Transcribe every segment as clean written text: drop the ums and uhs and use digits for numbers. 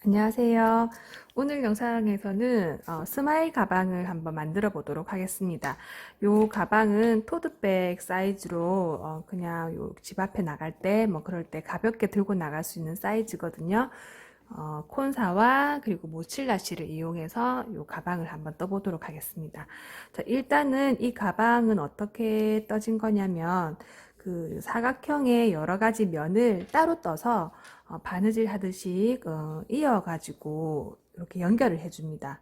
안녕하세요. 오늘 영상에서는 스마일 가방을 한번 만들어 보도록 하겠습니다. 요 가방은 토트백 사이즈로 그냥 집 앞에 나갈 때 뭐 그럴 때 가볍게 들고 나갈 수 있는 사이즈거든요. 콘사와 그리고 모칠라시를 이용해서 요 가방을 한번 떠보도록 하겠습니다. 자, 일단은 이 가방은 어떻게 떠진 거냐면 그 사각형의 여러 가지 면을 따로 떠서 바느질 하듯이 이어가지고 이렇게 연결을 해줍니다.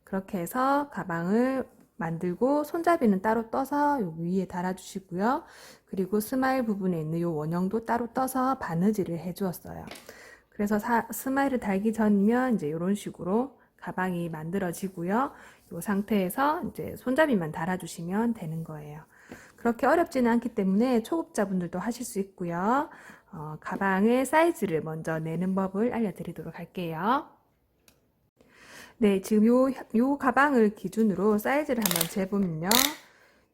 그렇게 해서 가방을 만들고 손잡이는 따로 떠서 요 위에 달아주시고요. 그리고 스마일 부분에 있는 요 원형도 따로 떠서 바느질을 해주었어요. 그래서 스마일을 달기 전이면 이제 이런 식으로 가방이 만들어지고요. 이 상태에서 이제 손잡이만 달아주시면 되는 거예요. 그렇게 어렵지는 않기 때문에 초급자분들도 하실 수 있고요. 가방의 사이즈를 먼저 내는 법을 알려드리도록 할게요. 네, 지금 요 가방을 기준으로 사이즈를 한번 재보면요.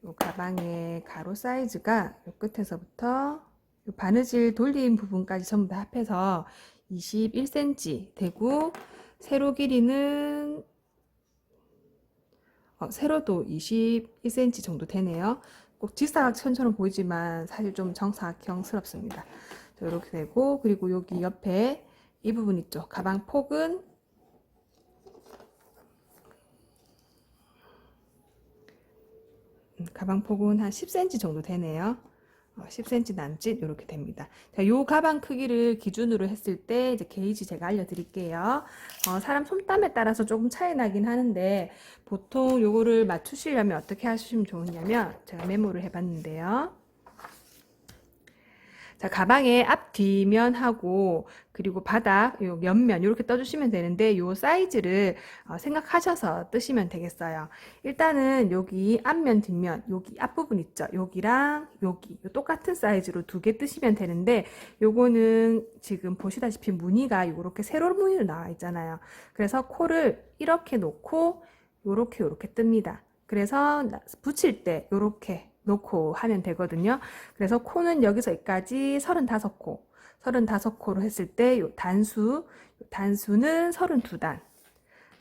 요 가방의 가로 사이즈가 요 끝에서부터 요 바느질 돌린 부분까지 전부 다 합해서 21cm 되고, 세로 길이는 세로도 21cm 정도 되네요. 꼭 직사각형처럼 보이지만 사실 좀 정사각형스럽습니다. 이렇게 되고, 그리고 여기 옆에 이 부분 있죠. 가방 폭은 한 10cm 정도 되네요. 10cm 남짓 이렇게 됩니다. 자, 요 가방 크기를 기준으로 했을 때 이제 게이지 제가 알려드릴게요. 사람 손땀에 따라서 조금 차이 나긴 하는데 보통 요거를 맞추시려면 어떻게 하시면 좋으냐면 제가 메모를 해봤는데요. 자, 가방의 앞 뒷면하고 그리고 바닥 요 옆면 이렇게 떠주시면 되는데 요 사이즈를 생각하셔서 뜨시면 되겠어요. 일단은 여기 앞면 뒷면 여기 앞부분 있죠. 여기랑 여기 똑같은 사이즈로 두 개 뜨시면 되는데 요거는 지금 보시다시피 무늬가 이렇게 세로 무늬로 나와 있잖아요. 그래서 코를 이렇게 놓고 요렇게 뜹니다. 그래서 붙일 때 요렇게 놓고 하면 되거든요. 그래서 코는 여기서 여기까지 35코. 35코로 했을 때 요 단수는 32단.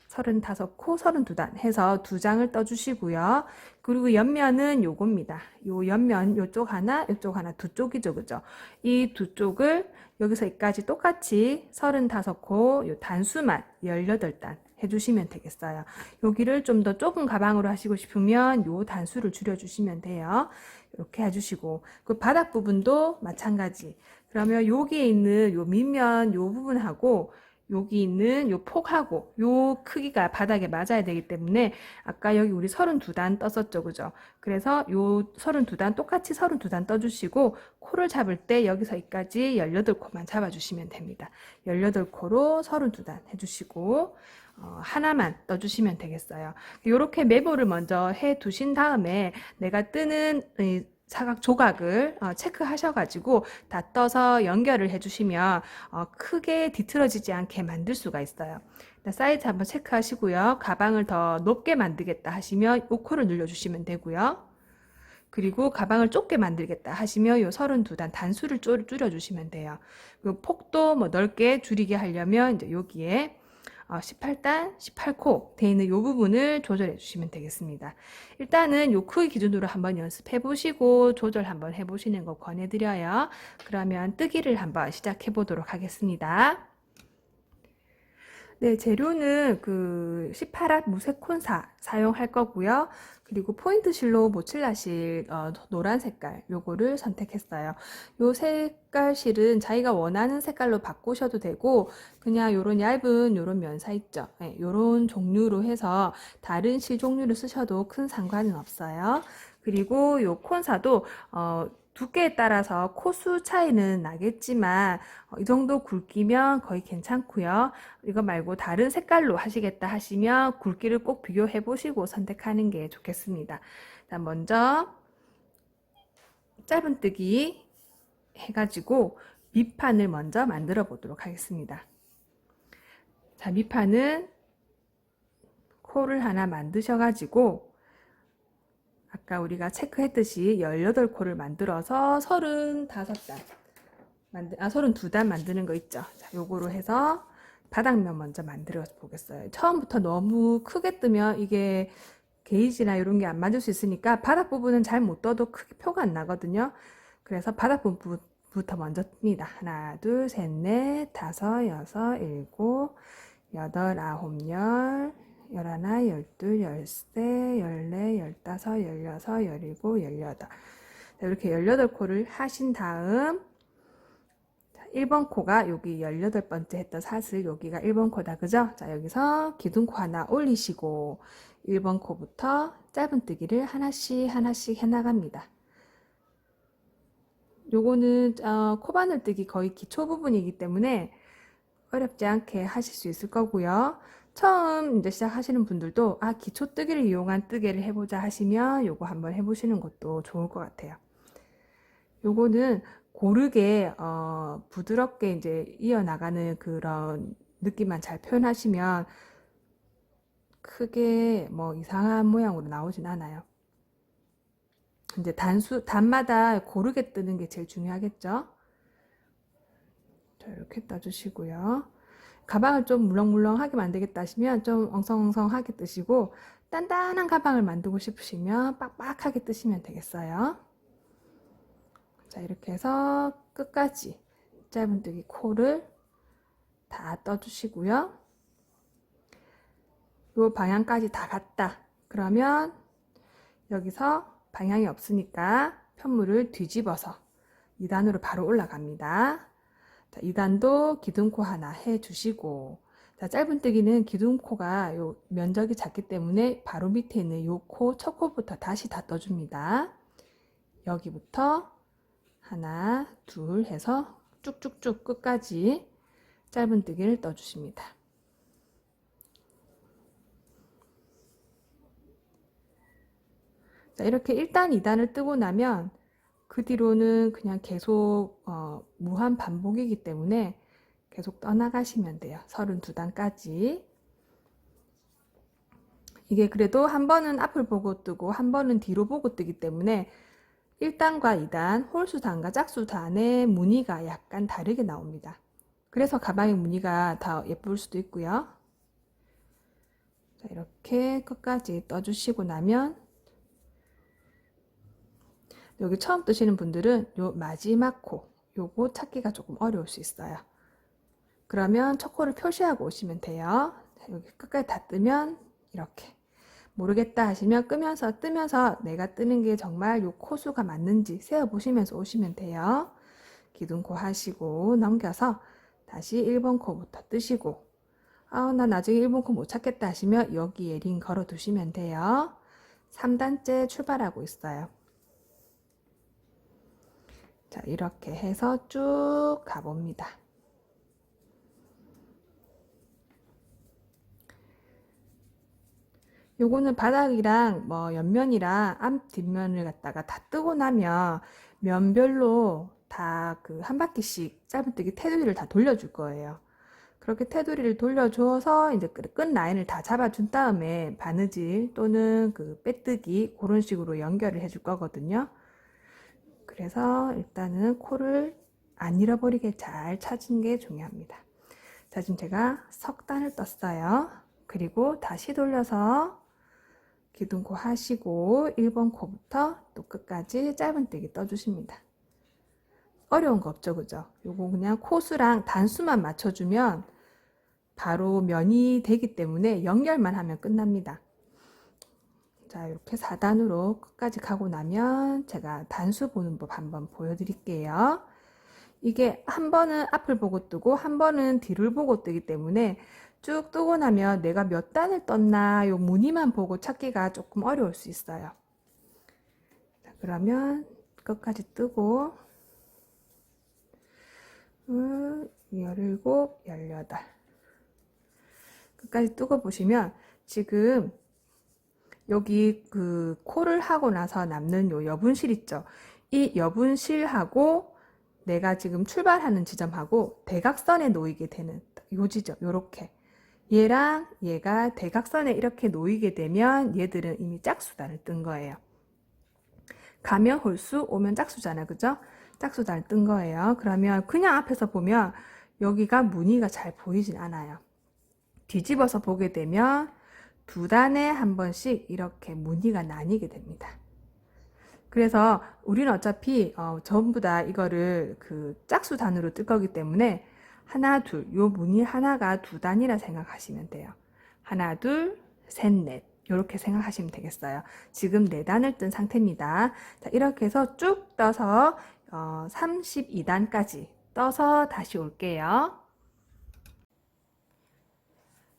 35코, 32단 해서 두 장을 떠주시고요. 그리고 옆면은 요겁니다. 요 옆면 요쪽 하나, 요쪽 하나 두 쪽이죠. 그죠? 이 두 쪽을 여기서 여기까지 똑같이 35코, 요 단수만 18단 해주시면 되겠어요. 여기를 좀 더 좁은 가방으로 하시고 싶으면 요 단수를 줄여주시면 돼요. 이렇게 해주시고 그 바닥 부분도 마찬가지. 그러면 여기에 있는 요 밑면 요 부분하고 여기 있는 요 폭하고 요 크기가 바닥에 맞아야 되기 때문에 아까 여기 우리 32단 떴었죠. 그죠? 그래서 요 32단 똑같이 32단 떠주시고 코를 잡을 때 여기서 여기까지 18코만 잡아주시면 됩니다. 18코로 32단 해주시고 하나만 떠주시면 되겠어요. 이렇게 메모를 먼저 해 두신 다음에 내가 뜨는 사각 조각을 체크하셔가지고 다 떠서 연결을 해주시면 크게 뒤틀어지지 않게 만들 수가 있어요. 사이즈 한번 체크하시고요. 가방을 더 높게 만들겠다 하시면 오코를 눌러주시면 되고요. 그리고 가방을 좁게 만들겠다 하시면 요 32단 단수를 줄여주시면 돼요. 그리고 폭도 뭐 넓게 줄이게 하려면 이제 여기에 18단, 18코 돼 있는 이 부분을 조절해 주시면 되겠습니다. 일단은 요 크기 기준으로 한번 연습해 보시고 조절 한번 해 보시는 거 권해드려요. 그러면 뜨기를 한번 시작해 보도록 하겠습니다. 네, 재료는 그 18화 무색 콘사 사용할 거고요. 그리고 포인트 실로 모칠라실 노란 색깔 요거를 선택했어요. 요 색깔 실은 자기가 원하는 색깔로 바꾸셔도 되고 그냥 요런 얇은 요런 면사 있죠. 네, 요런 종류로 해서 다른 실 종류를 쓰셔도 큰 상관은 없어요. 그리고 요 콘사도 두께에 따라서 코수 차이는 나겠지만 이 정도 굵기면 거의 괜찮고요. 이거 말고 다른 색깔로 하시겠다 하시면 굵기를 꼭 비교해 보시고 선택하는 게 좋겠습니다. 자, 먼저 짧은뜨기 해가지고 밑판을 먼저 만들어 보도록 하겠습니다. 자, 밑판은 코를 하나 만드셔가지고 아까 우리가 체크했듯이 18코를 만들어서 32단 32단 만드는 거 있죠. 자, 요거로 해서 바닥면 먼저 만들어 보겠어요. 처음부터 너무 크게 뜨면 이게 게이지나 이런 게 안 맞을 수 있으니까 바닥 부분은 잘 못 떠도 크게 표가 안 나거든요. 그래서 바닥 부분부터 먼저 뜹니다. 하나, 둘, 셋, 넷, 다섯, 여섯, 일곱, 여덟, 아홉, 열, 열하나, 열둘, 열세, 열네, 열다섯, 열여섯, 열일곱, 열여덟. 이렇게 18코를 하신 다음 1번 코가 여기 18번째 했던 사슬 여기가 1번 코다 그죠? 자 여기서 기둥코 하나 올리시고 1번 코부터 짧은뜨기를 하나씩 하나씩 해나갑니다. 요거는 코바늘뜨기 거의 기초 부분이기 때문에 어렵지 않게 하실 수 있을 거고요. 처음 이제 시작하시는 분들도 기초뜨기를 이용한 뜨개를 해보자 하시면 요거 한번 해보시는 것도 좋을 것 같아요. 요거는 고르게 부드럽게 이제 이어나가는 그런 느낌만 잘 표현하시면 크게 뭐 이상한 모양으로 나오진 않아요. 이제 단마다 고르게 뜨는 게 제일 중요하겠죠. 자, 이렇게 떠주시고요. 가방을 좀 물렁물렁하게 만들겠다 하시면 좀 엉성엉성하게 뜨시고 단단한 가방을 만들고 싶으시면 빡빡하게 뜨시면 되겠어요. 자 이렇게 해서 끝까지 짧은뜨기 코를 다 떠주시고요. 요 방향까지 다 갔다 그러면 여기서 방향이 없으니까 편물을 뒤집어서 2단으로 바로 올라갑니다. 자, 2단도 기둥코 하나 해주시고 자, 짧은뜨기는 기둥코가 요 면적이 작기 때문에 바로 밑에 있는 요 코, 첫 코부터 다시 다 떠줍니다. 여기부터 하나, 둘 해서 쭉쭉쭉 끝까지 짧은뜨기를 떠주십니다. 자, 이렇게 1단, 2단을 뜨고 나면 그 뒤로는 그냥 계속 무한 반복이기 때문에 계속 떠나가시면 돼요. 32단까지. 이게 그래도 한 번은 앞을 보고 뜨고 한 번은 뒤로 보고 뜨기 때문에 1단과 2단, 홀수단과 짝수단의 무늬가 약간 다르게 나옵니다. 그래서 가방의 무늬가 더 예쁠 수도 있고요. 자, 이렇게 끝까지 떠주시고 나면 여기 처음 뜨시는 분들은 요 마지막 코, 요거 찾기가 조금 어려울 수 있어요. 그러면 첫 코를 표시하고 오시면 돼요. 자, 여기 끝까지 다 뜨면 이렇게 모르겠다 하시면 뜨면서 내가 뜨는 게 정말 요 코수가 맞는지 세어 보시면서 오시면 돼요. 기둥코 하시고 넘겨서 다시 1번 코부터 뜨시고 나 나중에 1번 코 못 찾겠다 하시면 여기에 링 걸어 두시면 돼요. 3단째 출발하고 있어요. 자 이렇게 해서 쭉 가봅니다. 요거는 바닥이랑 뭐 옆면이랑 앞 뒷면을 갖다가 다 뜨고 나면 면별로 다 그 한 바퀴씩 짧은뜨기 테두리를 다 돌려줄 거예요. 그렇게 테두리를 돌려줘서 이제 끝 라인을 다 잡아준 다음에 바느질 또는 그 빼뜨기 그런 식으로 연결을 해줄 거거든요. 그래서 일단은 코를 안 잃어버리게 잘 찾은 게 중요합니다. 자, 지금 제가 석 단을 떴어요. 그리고 다시 돌려서 기둥코 하시고 1번 코부터 또 끝까지 짧은뜨기 떠주십니다. 어려운 거 없죠, 그죠? 요거 그냥 코수랑 단수만 맞춰주면 바로 면이 되기 때문에 연결만 하면 끝납니다. 자, 이렇게 4단으로 끝까지 가고 나면 제가 단수 보는 법 한번 보여드릴게요. 이게 한 번은 앞을 보고 뜨고 한 번은 뒤를 보고 뜨기 때문에 쭉 뜨고 나면 내가 몇 단을 떴나 요 무늬만 보고 찾기가 조금 어려울 수 있어요. 자, 그러면 끝까지 뜨고 17, 18 끝까지 뜨고 보시면 지금 여기 그 코를 하고 나서 남는 요 여분실 있죠. 이 여분실하고 내가 지금 출발하는 지점하고 대각선에 놓이게 되는 요 지점 요렇게 얘랑 얘가 대각선에 이렇게 놓이게 되면 얘들은 이미 짝수단을 뜬 거예요. 가면 홀수 오면 짝수잖아 그죠? 짝수단을 뜬 거예요. 그러면 그냥 앞에서 보면 여기가 무늬가 잘 보이진 않아요. 뒤집어서 보게 되면 두 단에 한 번씩 이렇게 무늬가 나뉘게 됩니다. 그래서 우리는 어차피 전부 다 이거를 그 짝수 단으로 뜰 거기 때문에 하나, 둘, 요 무늬 하나가 두 단이라 생각하시면 돼요. 하나, 둘, 셋, 넷. 이렇게 생각하시면 되겠어요. 지금 네 단을 뜬 상태입니다. 자, 이렇게 해서 쭉 떠서 32단까지 떠서 다시 올게요.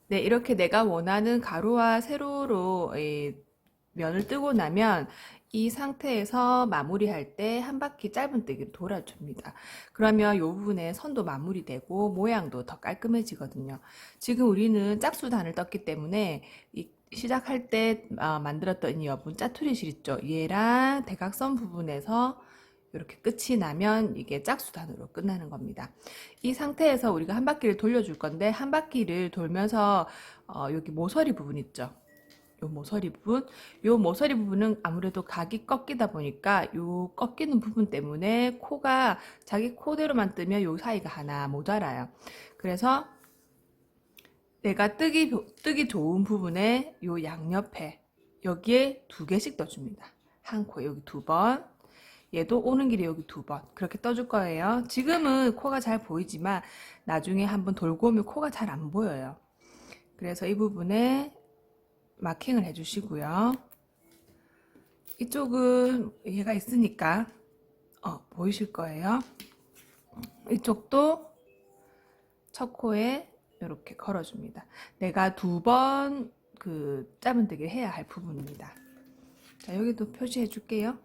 네, 이렇게 내가 원하는 가로와 세로로 면을 뜨고 나면 이 상태에서 마무리할 때 한 바퀴 짧은뜨기로 돌아줍니다. 그러면 이 부분에 선도 마무리되고 모양도 더 깔끔해지거든요. 지금 우리는 짝수단을 떴기 때문에 시작할 때 만들었던 이 여분 짜투리 실 있죠? 얘랑 대각선 부분에서 이렇게 끝이 나면 이게 짝수단으로 끝나는 겁니다. 이 상태에서 우리가 한 바퀴를 돌려줄 건데 한 바퀴를 돌면서 여기 모서리 부분 있죠? 요 모서리 부분, 요 모서리 부분은 아무래도 각이 꺾이다 보니까 요 꺾이는 부분 때문에 코가 자기 코대로만 뜨면 요 사이가 하나 모자라요. 그래서 내가 뜨기 좋은 부분에 요 양옆에 여기에 두 개씩 떠줍니다. 한 코에 여기 두 번, 얘도 오는 길에 여기 두 번 그렇게 떠줄 거예요. 지금은 코가 잘 보이지만 나중에 한번 돌고 오면 코가 잘 안 보여요. 그래서 이 부분에 마킹을 해주시고요. 이쪽은 얘가 있으니까 보이실 거예요. 이쪽도 첫 코에 이렇게 걸어줍니다. 내가 두 번 그 짧은뜨기를 해야 할 부분입니다. 자, 여기도 표시해 줄게요.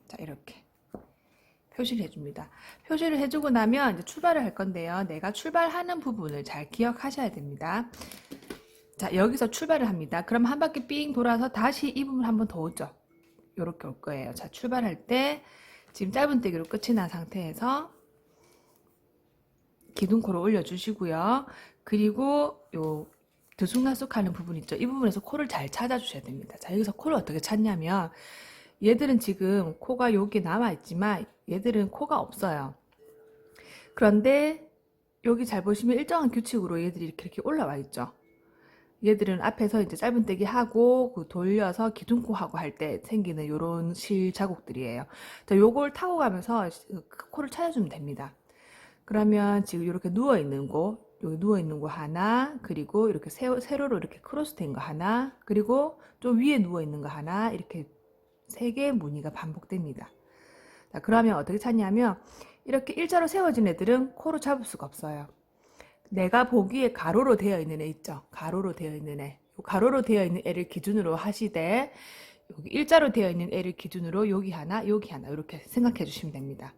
자, 이렇게 표시를 해줍니다. 표시를 해주고 나면 이제 출발을 할 건데요. 내가 출발하는 부분을 잘 기억하셔야 됩니다. 자, 여기서 출발을 합니다. 그럼 한 바퀴 삥 돌아서 다시 이 부분 한 번 더 오죠. 이렇게 올 거예요. 자, 출발할 때 지금 짧은뜨기로 끝이 난 상태에서 기둥코를 올려주시고요. 그리고 요 들쑥날쑥하는 부분 있죠. 이 부분에서 코를 잘 찾아주셔야 됩니다. 자, 여기서 코를 어떻게 찾냐면 얘들은 지금 코가 여기 남아있지만 얘들은 코가 없어요. 그런데 여기 잘 보시면 일정한 규칙으로 얘들이 이렇게 올라와 있죠. 얘들은 앞에서 이제 짧은뜨기 하고 그 돌려서 기둥코 하고 할 때 생기는 요런 실 자국들이에요. 자, 요걸 타고 가면서 그 코를 찾아주면 됩니다. 그러면 지금 이렇게 누워 있는 곳, 여기 누워 있는 거 하나, 그리고 이렇게 세로로 이렇게 크로스 된 거 하나, 그리고 좀 위에 누워 있는 거 하나, 이렇게 세 개의 무늬가 반복됩니다. 자, 그러면 어떻게 찾냐면 이렇게 일자로 세워진 애들은 코로 잡을 수가 없어요. 내가 보기에 가로로 되어 있는 애 있죠? 가로로 되어 있는 애. 가로로 되어 있는 애를 기준으로 하시되 여기 일자로 되어 있는 애를 기준으로 여기 하나 이렇게 생각해 주시면 됩니다.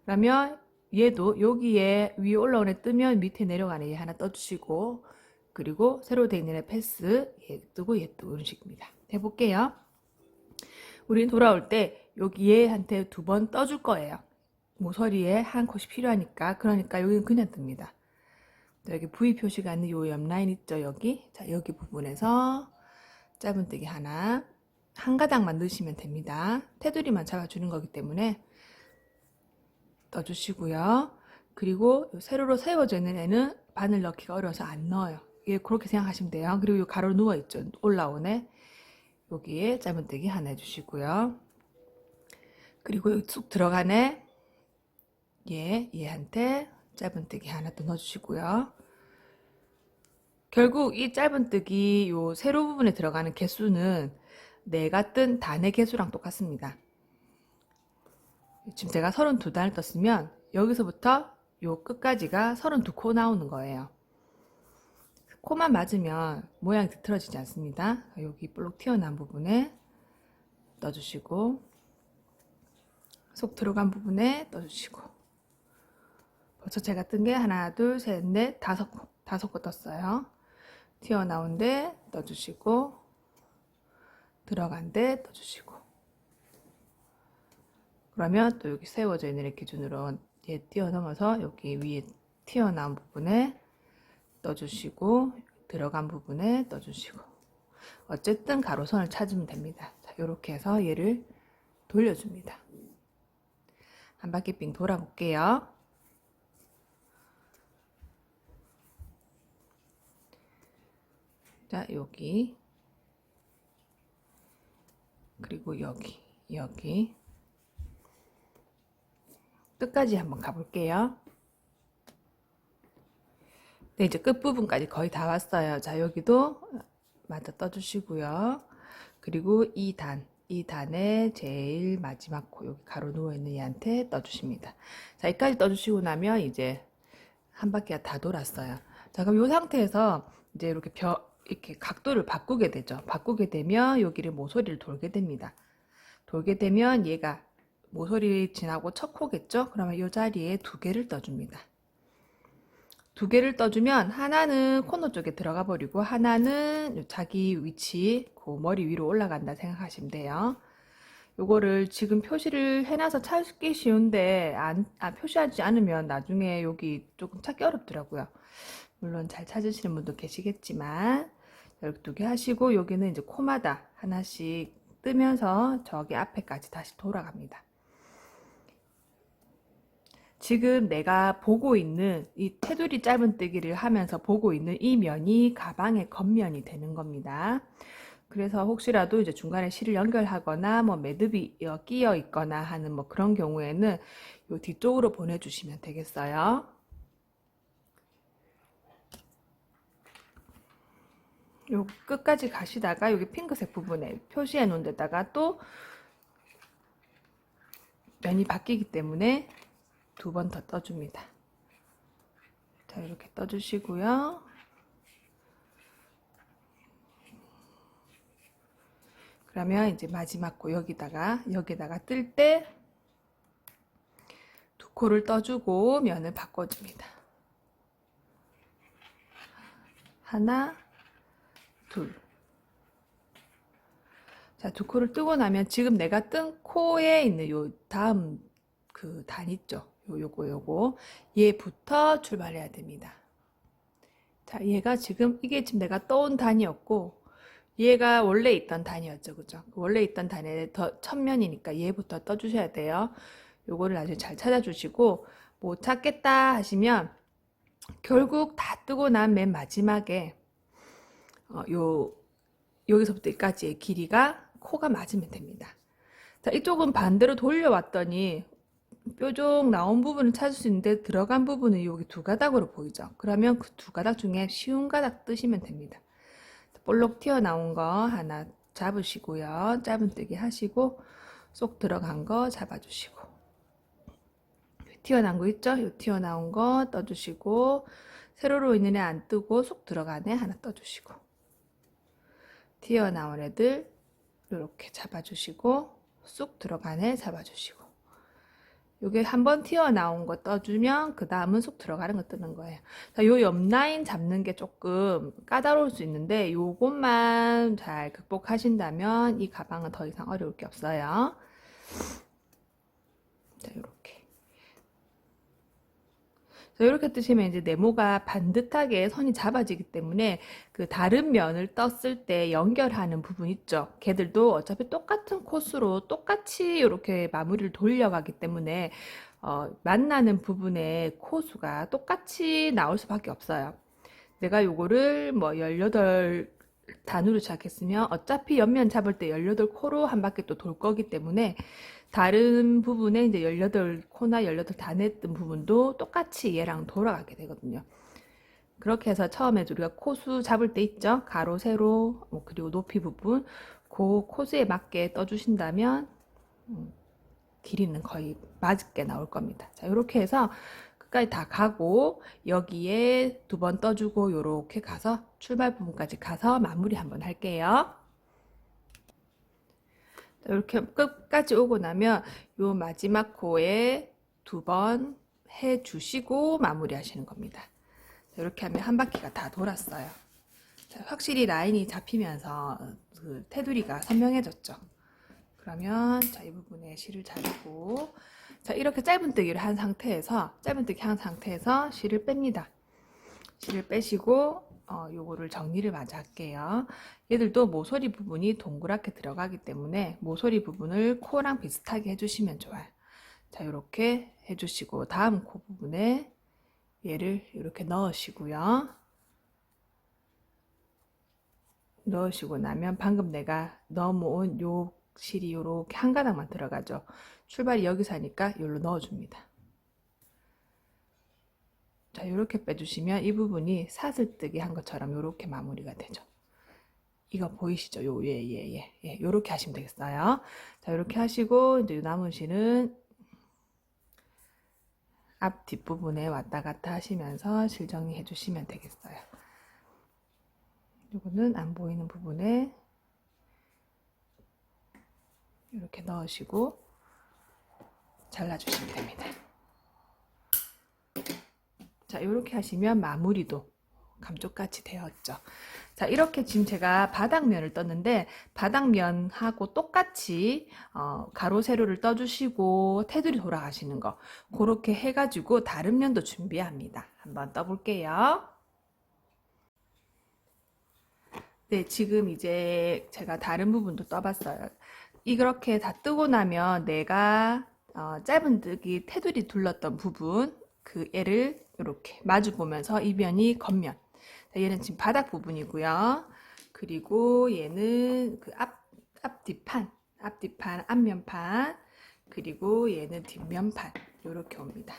그러면 얘도 여기에 위에 올라온 애 뜨면 밑에 내려가는 얘 하나 떠주시고 그리고 새로 되어 있는 애 패스 얘 뜨고 이런 식입니다. 해볼게요. 우린 돌아올 때 여기 얘한테 두 번 떠줄 거예요. 모서리에 한 컷이 필요하니까. 그러니까 여기는 그냥 뜹니다. 여기 V 표시가 있는 요 옆 라인 있죠, 여기. 자, 여기 부분에서 짧은뜨기 하나, 한 가닥만 넣으시면 됩니다. 테두리만 잡아주는 거기 때문에 떠주시고요. 그리고 요 세로로 세워져 있는 애는 바늘 넣기가 어려워서 안 넣어요. 예, 그렇게 생각하시면 돼요. 그리고 요 가로 누워 있죠, 올라온 애. 여기에 짧은뜨기 하나 해주시고요. 그리고 여기 쑥 들어간 애, 얘한테 짧은뜨기 하나 더 넣어주시고요. 결국 이 짧은뜨기 요 세로 부분에 들어가는 개수는 내가 뜬 단의 개수랑 똑같습니다. 지금 제가 32단을 떴으면 여기서부터 요 끝까지가 32코 나오는 거예요. 코만 맞으면 모양이 뒤틀어지지 않습니다. 여기 볼록 튀어나온 부분에 넣어주시고 속 들어간 부분에 넣어주시고 벌써 제가 뜬 게 하나, 둘, 셋, 넷, 다섯 코 떴어요. 튀어나온 데 넣어주시고 들어간 데 넣어주시고 그러면 또 여기 세워져 있는 애 기준으로 얘 뛰어넘어서 여기 위에 튀어나온 부분에 넣어주시고 들어간 부분에 넣어주시고 어쨌든 가로선을 찾으면 됩니다. 자, 이렇게 해서 얘를 돌려줍니다. 한 바퀴 빙 돌아볼게요. 자, 여기, 그리고 여기 끝까지 한번 가볼게요. 네, 이제 끝부분까지 거의 다 왔어요. 자, 여기도 맞아 떠주시고요. 그리고 이 단의 제일 마지막 코, 여기 가로 누워있는 얘한테 떠주십니다. 자, 여기까지 떠주시고 나면 이제 한 바퀴가 다 돌았어요. 자, 그럼 이 상태에서 이제 이렇게 각도를 바꾸게 되죠. 바꾸게 되면 여기를 모서리를 돌게 됩니다. 돌게 되면 얘가 모서리 지나고 첫 코겠죠? 그러면 이 자리에 두 개를 떠줍니다. 두 개를 떠주면 하나는 코너 쪽에 들어가 버리고 하나는 자기 위치, 그 머리 위로 올라간다 생각하시면 돼요. 요거를 지금 표시를 해놔서 찾기 쉬운데 표시하지 않으면 나중에 여기 조금 찾기 어렵더라고요. 물론 잘 찾으시는 분도 계시겠지만 이렇게 두 개 하시고 여기는 이제 코마다 하나씩 뜨면서 저기 앞에까지 다시 돌아갑니다. 지금 내가 보고 있는 이 테두리 짧은뜨기를 하면서 보고 있는 이 면이 가방의 겉면이 되는 겁니다. 그래서 혹시라도 이제 중간에 실을 연결하거나 뭐 매듭이 끼어 있거나 하는 뭐 그런 경우에는 요 뒤쪽으로 보내주시면 되겠어요. 요 끝까지 가시다가 여기 핑크색 부분에 표시해 놓은 데다가 또 면이 바뀌기 때문에 두 번 더 떠줍니다. 자, 이렇게 떠주시고요. 그러면 이제 마지막 코 여기다가 뜰 때 두 코를 떠주고 면을 바꿔줍니다. 하나, 둘. 자, 두 코를 뜨고 나면 지금 내가 뜬 코에 있는 요 다음 그 단 있죠? 요거 얘부터 출발해야 됩니다. 자, 얘가 이게 지금 내가 떠온 단이었고 얘가 원래 있던 단이었죠, 그죠? 원래 있던 단에 더 첫면이니까 얘부터 떠주셔야 돼요. 요거를 아주 잘 찾아주시고 못 찾겠다 하시면 결국 다 뜨고 난 맨 마지막에 여기서부터 여기까지의 길이가 코가 맞으면 됩니다. 자, 이쪽은 반대로 돌려왔더니 뾰족 나온 부분을 찾을 수 있는데 들어간 부분은 여기 두 가닥으로 보이죠. 그러면 그 두 가닥 중에 쉬운 가닥 뜨시면 됩니다. 볼록 튀어나온 거 하나 잡으시고요. 짧은뜨기 하시고 쏙 들어간 거 잡아주시고 튀어나온 거 있죠? 요 튀어나온 거 떠주시고 세로로 있는 애 안 뜨고 쏙 들어간 애 하나 떠주시고 튀어나온 애들 이렇게 잡아주시고 쑥 들어간 애 잡아주시고 요게 한번 튀어나온 거 떠주면 그 다음은 쏙 들어가는 거 뜨는 거예요. 자, 요 옆라인 잡는 게 조금 까다로울 수 있는데 요것만 잘 극복하신다면 이 가방은 더 이상 어려울 게 없어요. 자, 요렇게. 자, 이렇게 뜨시면 이제 네모가 반듯하게 선이 잡아지기 때문에 그 다른 면을 떴을 때 연결하는 부분 있죠. 걔들도 어차피 똑같은 코스로 똑같이 이렇게 마무리를 돌려가기 때문에 만나는 부분의 코수가 똑같이 나올 수밖에 없어요. 내가 요거를 뭐 18단으로 시작했으면 어차피 옆면 잡을 때 18코로 한 바퀴 또 돌 거기 때문에 다른 부분에 이제 18코나 18단에 뜬 부분도 똑같이 얘랑 돌아가게 되거든요. 그렇게 해서 처음에 우리가 코수 잡을 때 있죠? 가로, 세로, 그리고 높이 부분 그 코수에 맞게 떠주신다면 길이는 거의 맞게 나올 겁니다. 자, 이렇게 해서 끝까지 다 가고 여기에 두 번 떠주고 이렇게 가서 출발 부분까지 가서 마무리 한번 할게요. 이렇게 끝까지 오고 나면 요 마지막 코에 두 번 해주시고 마무리 하시는 겁니다. 이렇게 하면 한 바퀴가 다 돌았어요. 자, 확실히 라인이 잡히면서 그 테두리가 선명해졌죠. 그러면 자, 이 부분에 실을 자르고 자, 이렇게 짧은뜨기를 한 상태에서 실을 뺍니다. 실을 빼시고 요거를 정리를 마저 할게요. 얘들도 모서리 부분이 동그랗게 들어가기 때문에 모서리 부분을 코랑 비슷하게 해주시면 좋아요. 자, 이렇게 해주시고 다음 코 부분에 얘를 이렇게 넣으시고요. 넣으시고 나면 방금 내가 넘어온 요 실이 요렇게 한 가닥만 들어가죠. 출발이 여기서 하니까 여기로 넣어줍니다. 자, 요렇게 빼주시면 이 부분이 사슬뜨기 한 것처럼 요렇게 마무리가 되죠. 이거 보이시죠? 예, 요렇게 하시면 되겠어요. 자, 요렇게 하시고, 이제 남은 실은 앞 뒷부분에 왔다 갔다 하시면서 실 정리해 주시면 되겠어요. 요거는 안 보이는 부분에 이렇게 넣으시고 잘라주시면 됩니다. 자, 이렇게 하시면 마무리도 감쪽같이 되었죠. 자, 이렇게 지금 제가 바닥면을 떴는데 바닥면하고 똑같이 가로 세로를 떠주시고 테두리 돌아가시는 거 그렇게 해가지고 다른 면도 준비합니다. 한번 떠볼게요. 네, 지금 이제 제가 다른 부분도 떠봤어요. 이렇게 다 뜨고 나면 내가 짧은뜨기 테두리 둘렀던 부분 그 애를 이렇게 마주 보면서 이 면이 겉면. 얘는 지금 바닥 부분이고요. 그리고 얘는 그 앞뒷판, 앞면판, 그리고 얘는 뒷면판. 요렇게 옵니다.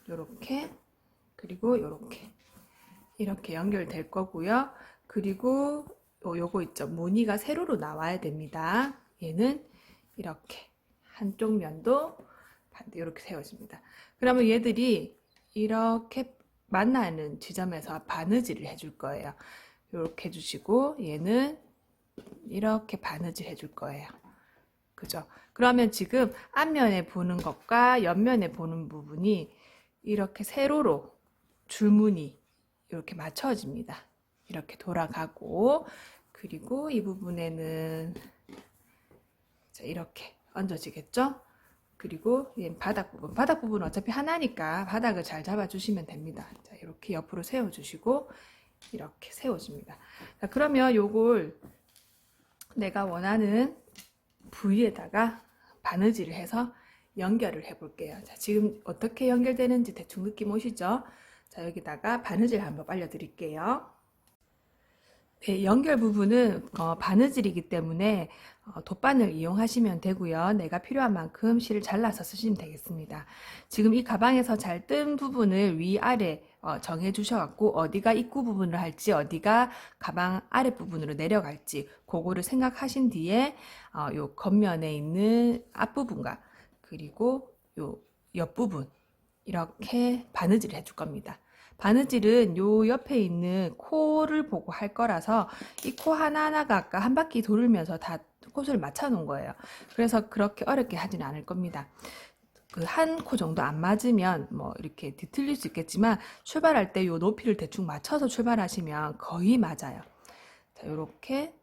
요렇게, 그리고 요렇게. 이렇게 연결될 거고요. 그리고 요거 있죠. 무늬가 세로로 나와야 됩니다. 얘는 이렇게 한쪽 면도 반대 이렇게 세워집니다. 그러면 얘들이 이렇게 만나는 지점에서 바느질을 해줄 거예요. 이렇게 해주시고 얘는 이렇게 바느질 해줄 거예요. 그죠? 그러면 지금 앞면에 보는 것과 옆면에 보는 부분이 이렇게 세로로 줄무늬 이렇게 맞춰집니다. 이렇게 돌아가고 그리고 이 부분에는 자, 이렇게 얹어지겠죠? 그리고 얘는 바닥 부분은 어차피 하나니까 바닥을 잘 잡아주시면 됩니다. 자, 이렇게 옆으로 세워주시고 이렇게 세워줍니다. 자, 그러면 요걸 내가 원하는 부위에다가 바느질을 해서 연결을 해 볼게요. 자, 지금 어떻게 연결되는지 대충 느낌 오시죠? 자, 여기다가 바느질 한번 알려드릴게요. 네, 연결 부분은 바느질이기 때문에 돗바늘 이용하시면 되고요. 내가 필요한 만큼 실을 잘라서 쓰시면 되겠습니다. 지금 이 가방에서 잘 뜬 부분을 위아래 정해 주셔갖고 어디가 입구 부분을 할지 어디가 가방 아래 부분으로 내려갈지 그거를 생각하신 뒤에 요 겉면에 있는 앞부분과 그리고 요 옆부분 이렇게 바느질을 해줄 겁니다. 바느질은 요 옆에 있는 코를 보고 할 거라서 이 코 하나하나가 아까 한 바퀴 돌면서 다 코스를 맞춰 놓은 거예요. 그래서 그렇게 어렵게 하지는 않을 겁니다. 그 한 코 정도 안 맞으면 뭐 이렇게 뒤틀릴 수 있겠지만 출발할 때 요 높이를 대충 맞춰서 출발하시면 거의 맞아요. 자, 요렇게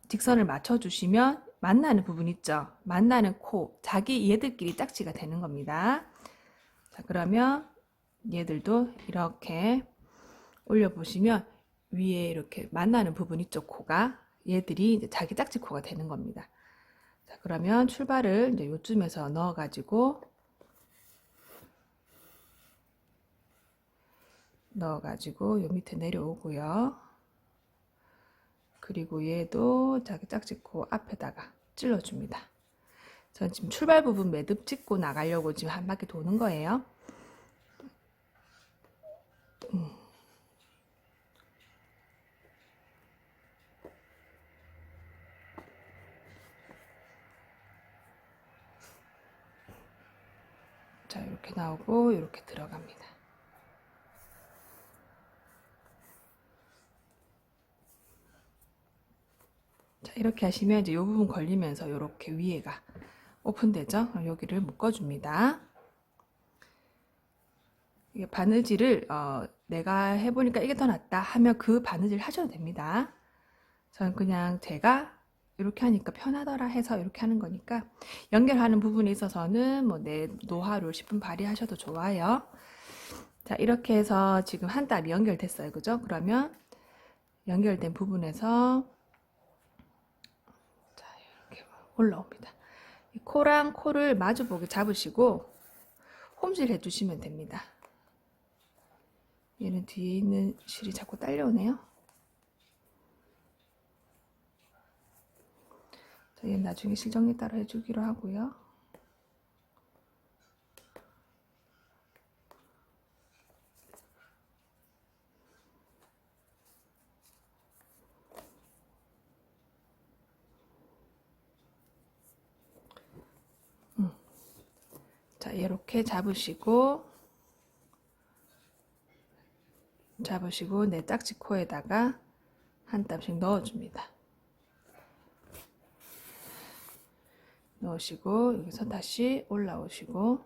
직선을 맞춰 주시면 만나는 부분 있죠. 만나는 코, 자기 얘들끼리 짝지가 되는 겁니다. 자, 그러면 얘들도 이렇게 올려보시면 위에 이렇게 만나는 부분 있죠, 코가. 얘들이 이제 자기 짝지 코가 되는 겁니다. 자, 그러면 출발을 이제 요쯤에서 넣어가지고 요 밑에 내려오고요. 그리고 얘도 자기 짝지 코 앞에다가 찔러줍니다. 전 지금 출발 부분 매듭 찍고 나가려고 지금 한 바퀴 도는 거예요. 자, 이렇게 나오고 이렇게 들어갑니다. 자, 이렇게 하시면 이제 이 부분 걸리면서 이렇게 위에가 오픈되죠? 여기를 묶어줍니다. 이게 바느질을 내가 해보니까 이게 더 낫다 하면 그 바느질 하셔도 됩니다. 저는 그냥 제가 이렇게 하니까 편하더라 해서 이렇게 하는 거니까 연결하는 부분에 있어서는 뭐 내 노하우를 10분 발휘하셔도 좋아요. 자, 이렇게 해서 지금 한 땀이 연결됐어요. 그죠? 그러면 연결된 부분에서 자, 이렇게 올라옵니다. 이 코랑 코를 마주보게 잡으시고 홈질 해주시면 됩니다. 얘는 뒤에 있는 실이 자꾸 딸려오네요. 얘 나중에 실정에 따라 해주기로 하고요. 자, 이렇게 잡으시고 내 짝지 코에다가 한 땀씩 넣어줍니다. 넣으시고 여기서 다시 올라오시고,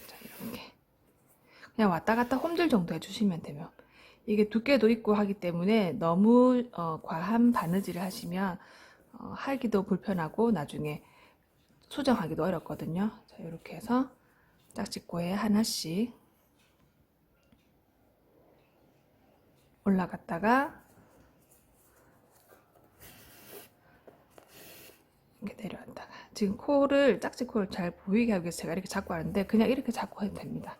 자, 이렇게 그냥 왔다 갔다 홈질 정도 해주시면 되면, 이게 두께도 있고 하기 때문에 너무 과한 바느질을 하시면 할기도 불편하고 나중에 수정하기도 어렵거든요. 자, 이렇게 해서 짝짓코에 하나씩 올라갔다가 이렇게 내려왔다가, 지금 코를 짝짓코를 잘 보이게 하기 위해서 제가 이렇게 잡고 하는데 그냥 이렇게 잡고 해도 됩니다.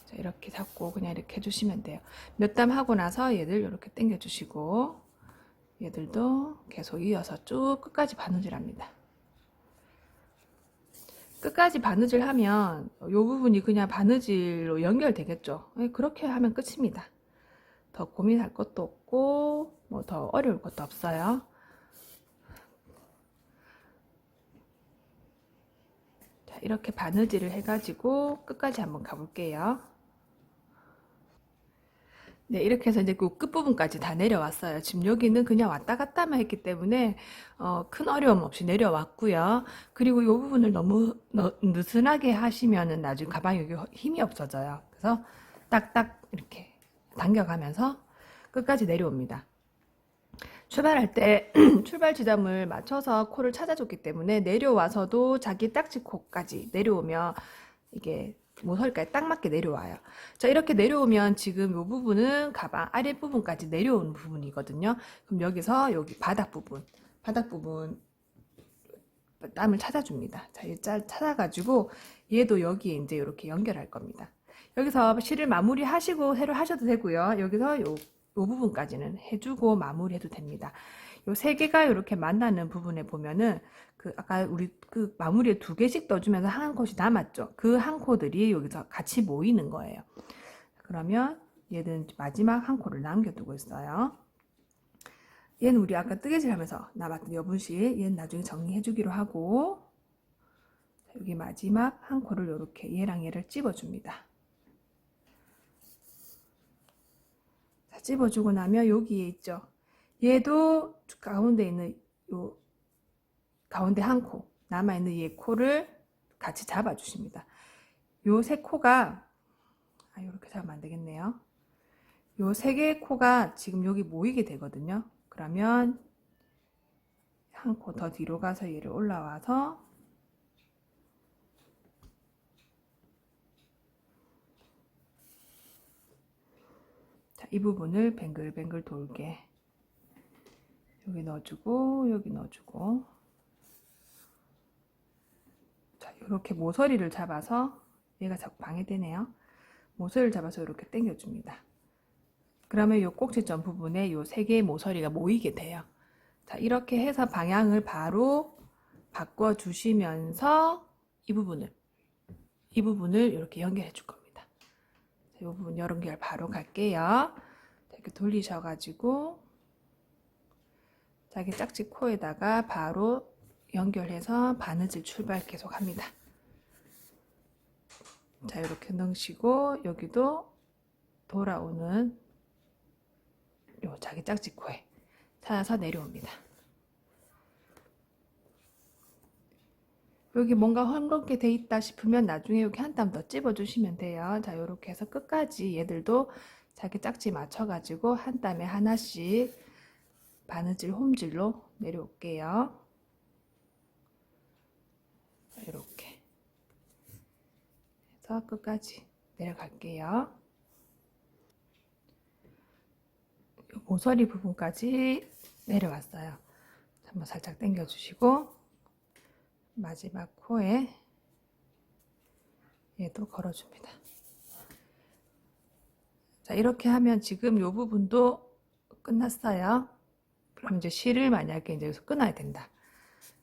자, 이렇게 잡고 그냥 이렇게 해주시면 돼요. 몇 땀 하고 나서 얘들 이렇게 당겨 주시고, 얘들도 계속 이어서 쭉 끝까지 바느질 합니다. 끝까지 바느질 하면 이 부분이 그냥 바느질로 연결되겠죠. 그렇게 하면 끝입니다. 더 고민할 것도 없고 뭐 더 어려울 것도 없어요. 자, 이렇게 바느질을 해가지고 끝까지 한번 가볼게요. 네, 이렇게 해서 이제 그 끝부분까지 다 내려왔어요. 지금 여기는 그냥 왔다 갔다만 했기 때문에 큰 어려움 없이 내려왔고요. 그리고 이 부분을 너무 느슨하게 하시면은 나중에 가방이 여기 힘이 없어져요. 그래서 딱딱 이렇게 당겨가면서 끝까지 내려옵니다. 출발할 때 출발 지점을 맞춰서 코를 찾아줬기 때문에 내려와서도 자기 딱지코까지 내려오면 이게 모서리까지 딱 맞게 내려와요. 자, 이렇게 내려오면 지금 이 부분은 가방 아랫부분까지 내려오는 부분이거든요. 그럼 여기서 여기 바닥 부분 땀을 찾아줍니다. 자, 이 찾아가지고 얘도 여기에 이제 이렇게 연결할 겁니다. 여기서 실을 마무리 하시고 새로 하셔도 되고요. 여기서 요 부분까지는 해주고 마무리해도 됩니다. 요 세 개가 이렇게 만나는 부분에 보면은 그 아까 우리 그 마무리에 두 개씩 떠주면서 한 컷이 남았죠. 그 한 코들이 여기서 같이 모이는 거예요. 그러면 얘는 마지막 한 코를 남겨두고 있어요. 얘는 우리 아까 뜨개질 하면서 남았던 여분실, 얘는 나중에 정리해주기로 하고, 여기 마지막 한 코를 이렇게 얘랑 얘를 찝어줍니다. 자, 찝어주고 나면 여기에 있죠. 얘도 가운데 있는 요 가운데 한 코, 남아있는 얘 코를 같이 잡아주십니다. 요 세 코가, 이렇게 잡으면 안 되겠네요. 요 세 개의 코가 지금 여기 모이게 되거든요. 그러면 한 코 더 뒤로 가서 얘를 올라와서 자, 이 부분을 뱅글뱅글 돌게 여기 넣어주고 여기 넣어주고, 자, 이렇게 모서리를 잡아서, 얘가 자꾸 방해되네요. 모서리를 잡아서 이렇게 당겨줍니다. 그러면 이 꼭지점 부분에 이 세 개의 모서리가 모이게 돼요. 자, 이렇게 해서 방향을 바로 바꿔 주시면서 이 부분을 이렇게 연결해 줄 겁니다. 자, 이 부분 연결 바로 갈게요. 이렇게 돌리셔가지고 자기 짝지 코에다가 바로 연결해서 바느질 출발 계속 합니다. 자, 이렇게 넣으시고 여기도 돌아오는 요 자기 짝지 코에 찾아서 내려옵니다. 여기 뭔가 헐겁게 돼 있다 싶으면 나중에 여기 한 땀 더 찝어 주시면 돼요. 자, 이렇게 해서 끝까지 얘들도 자기 짝지 맞춰 가지고 한 땀에 하나씩 바느질 홈질로 내려올게요. 이렇게 해서 끝까지 내려갈게요. 모서리 부분까지 내려왔어요. 한번 살짝 당겨 주시고 마지막 코에 얘도 걸어줍니다. 자, 이렇게 하면 지금 이 부분도 끝났어요. 그럼 이제 실을 만약에 이제 여기서 끊어야 된다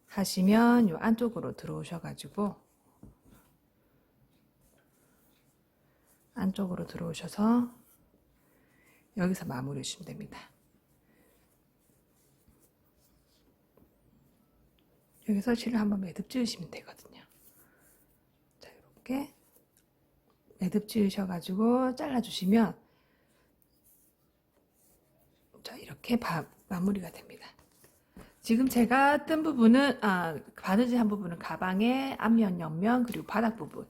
하시면 요 안쪽으로 들어오셔가지고 안쪽으로 들어오셔서 여기서 마무리 해주시면 됩니다. 여기서 실을 한번 매듭 지으시면 되거든요. 자, 이렇게 매듭 지으셔가지고 잘라주시면 자, 이렇게 마무리가 됩니다. 지금 제가 뜬 부분은 바느질 한 부분은 가방의 앞면, 옆면 그리고 바닥 부분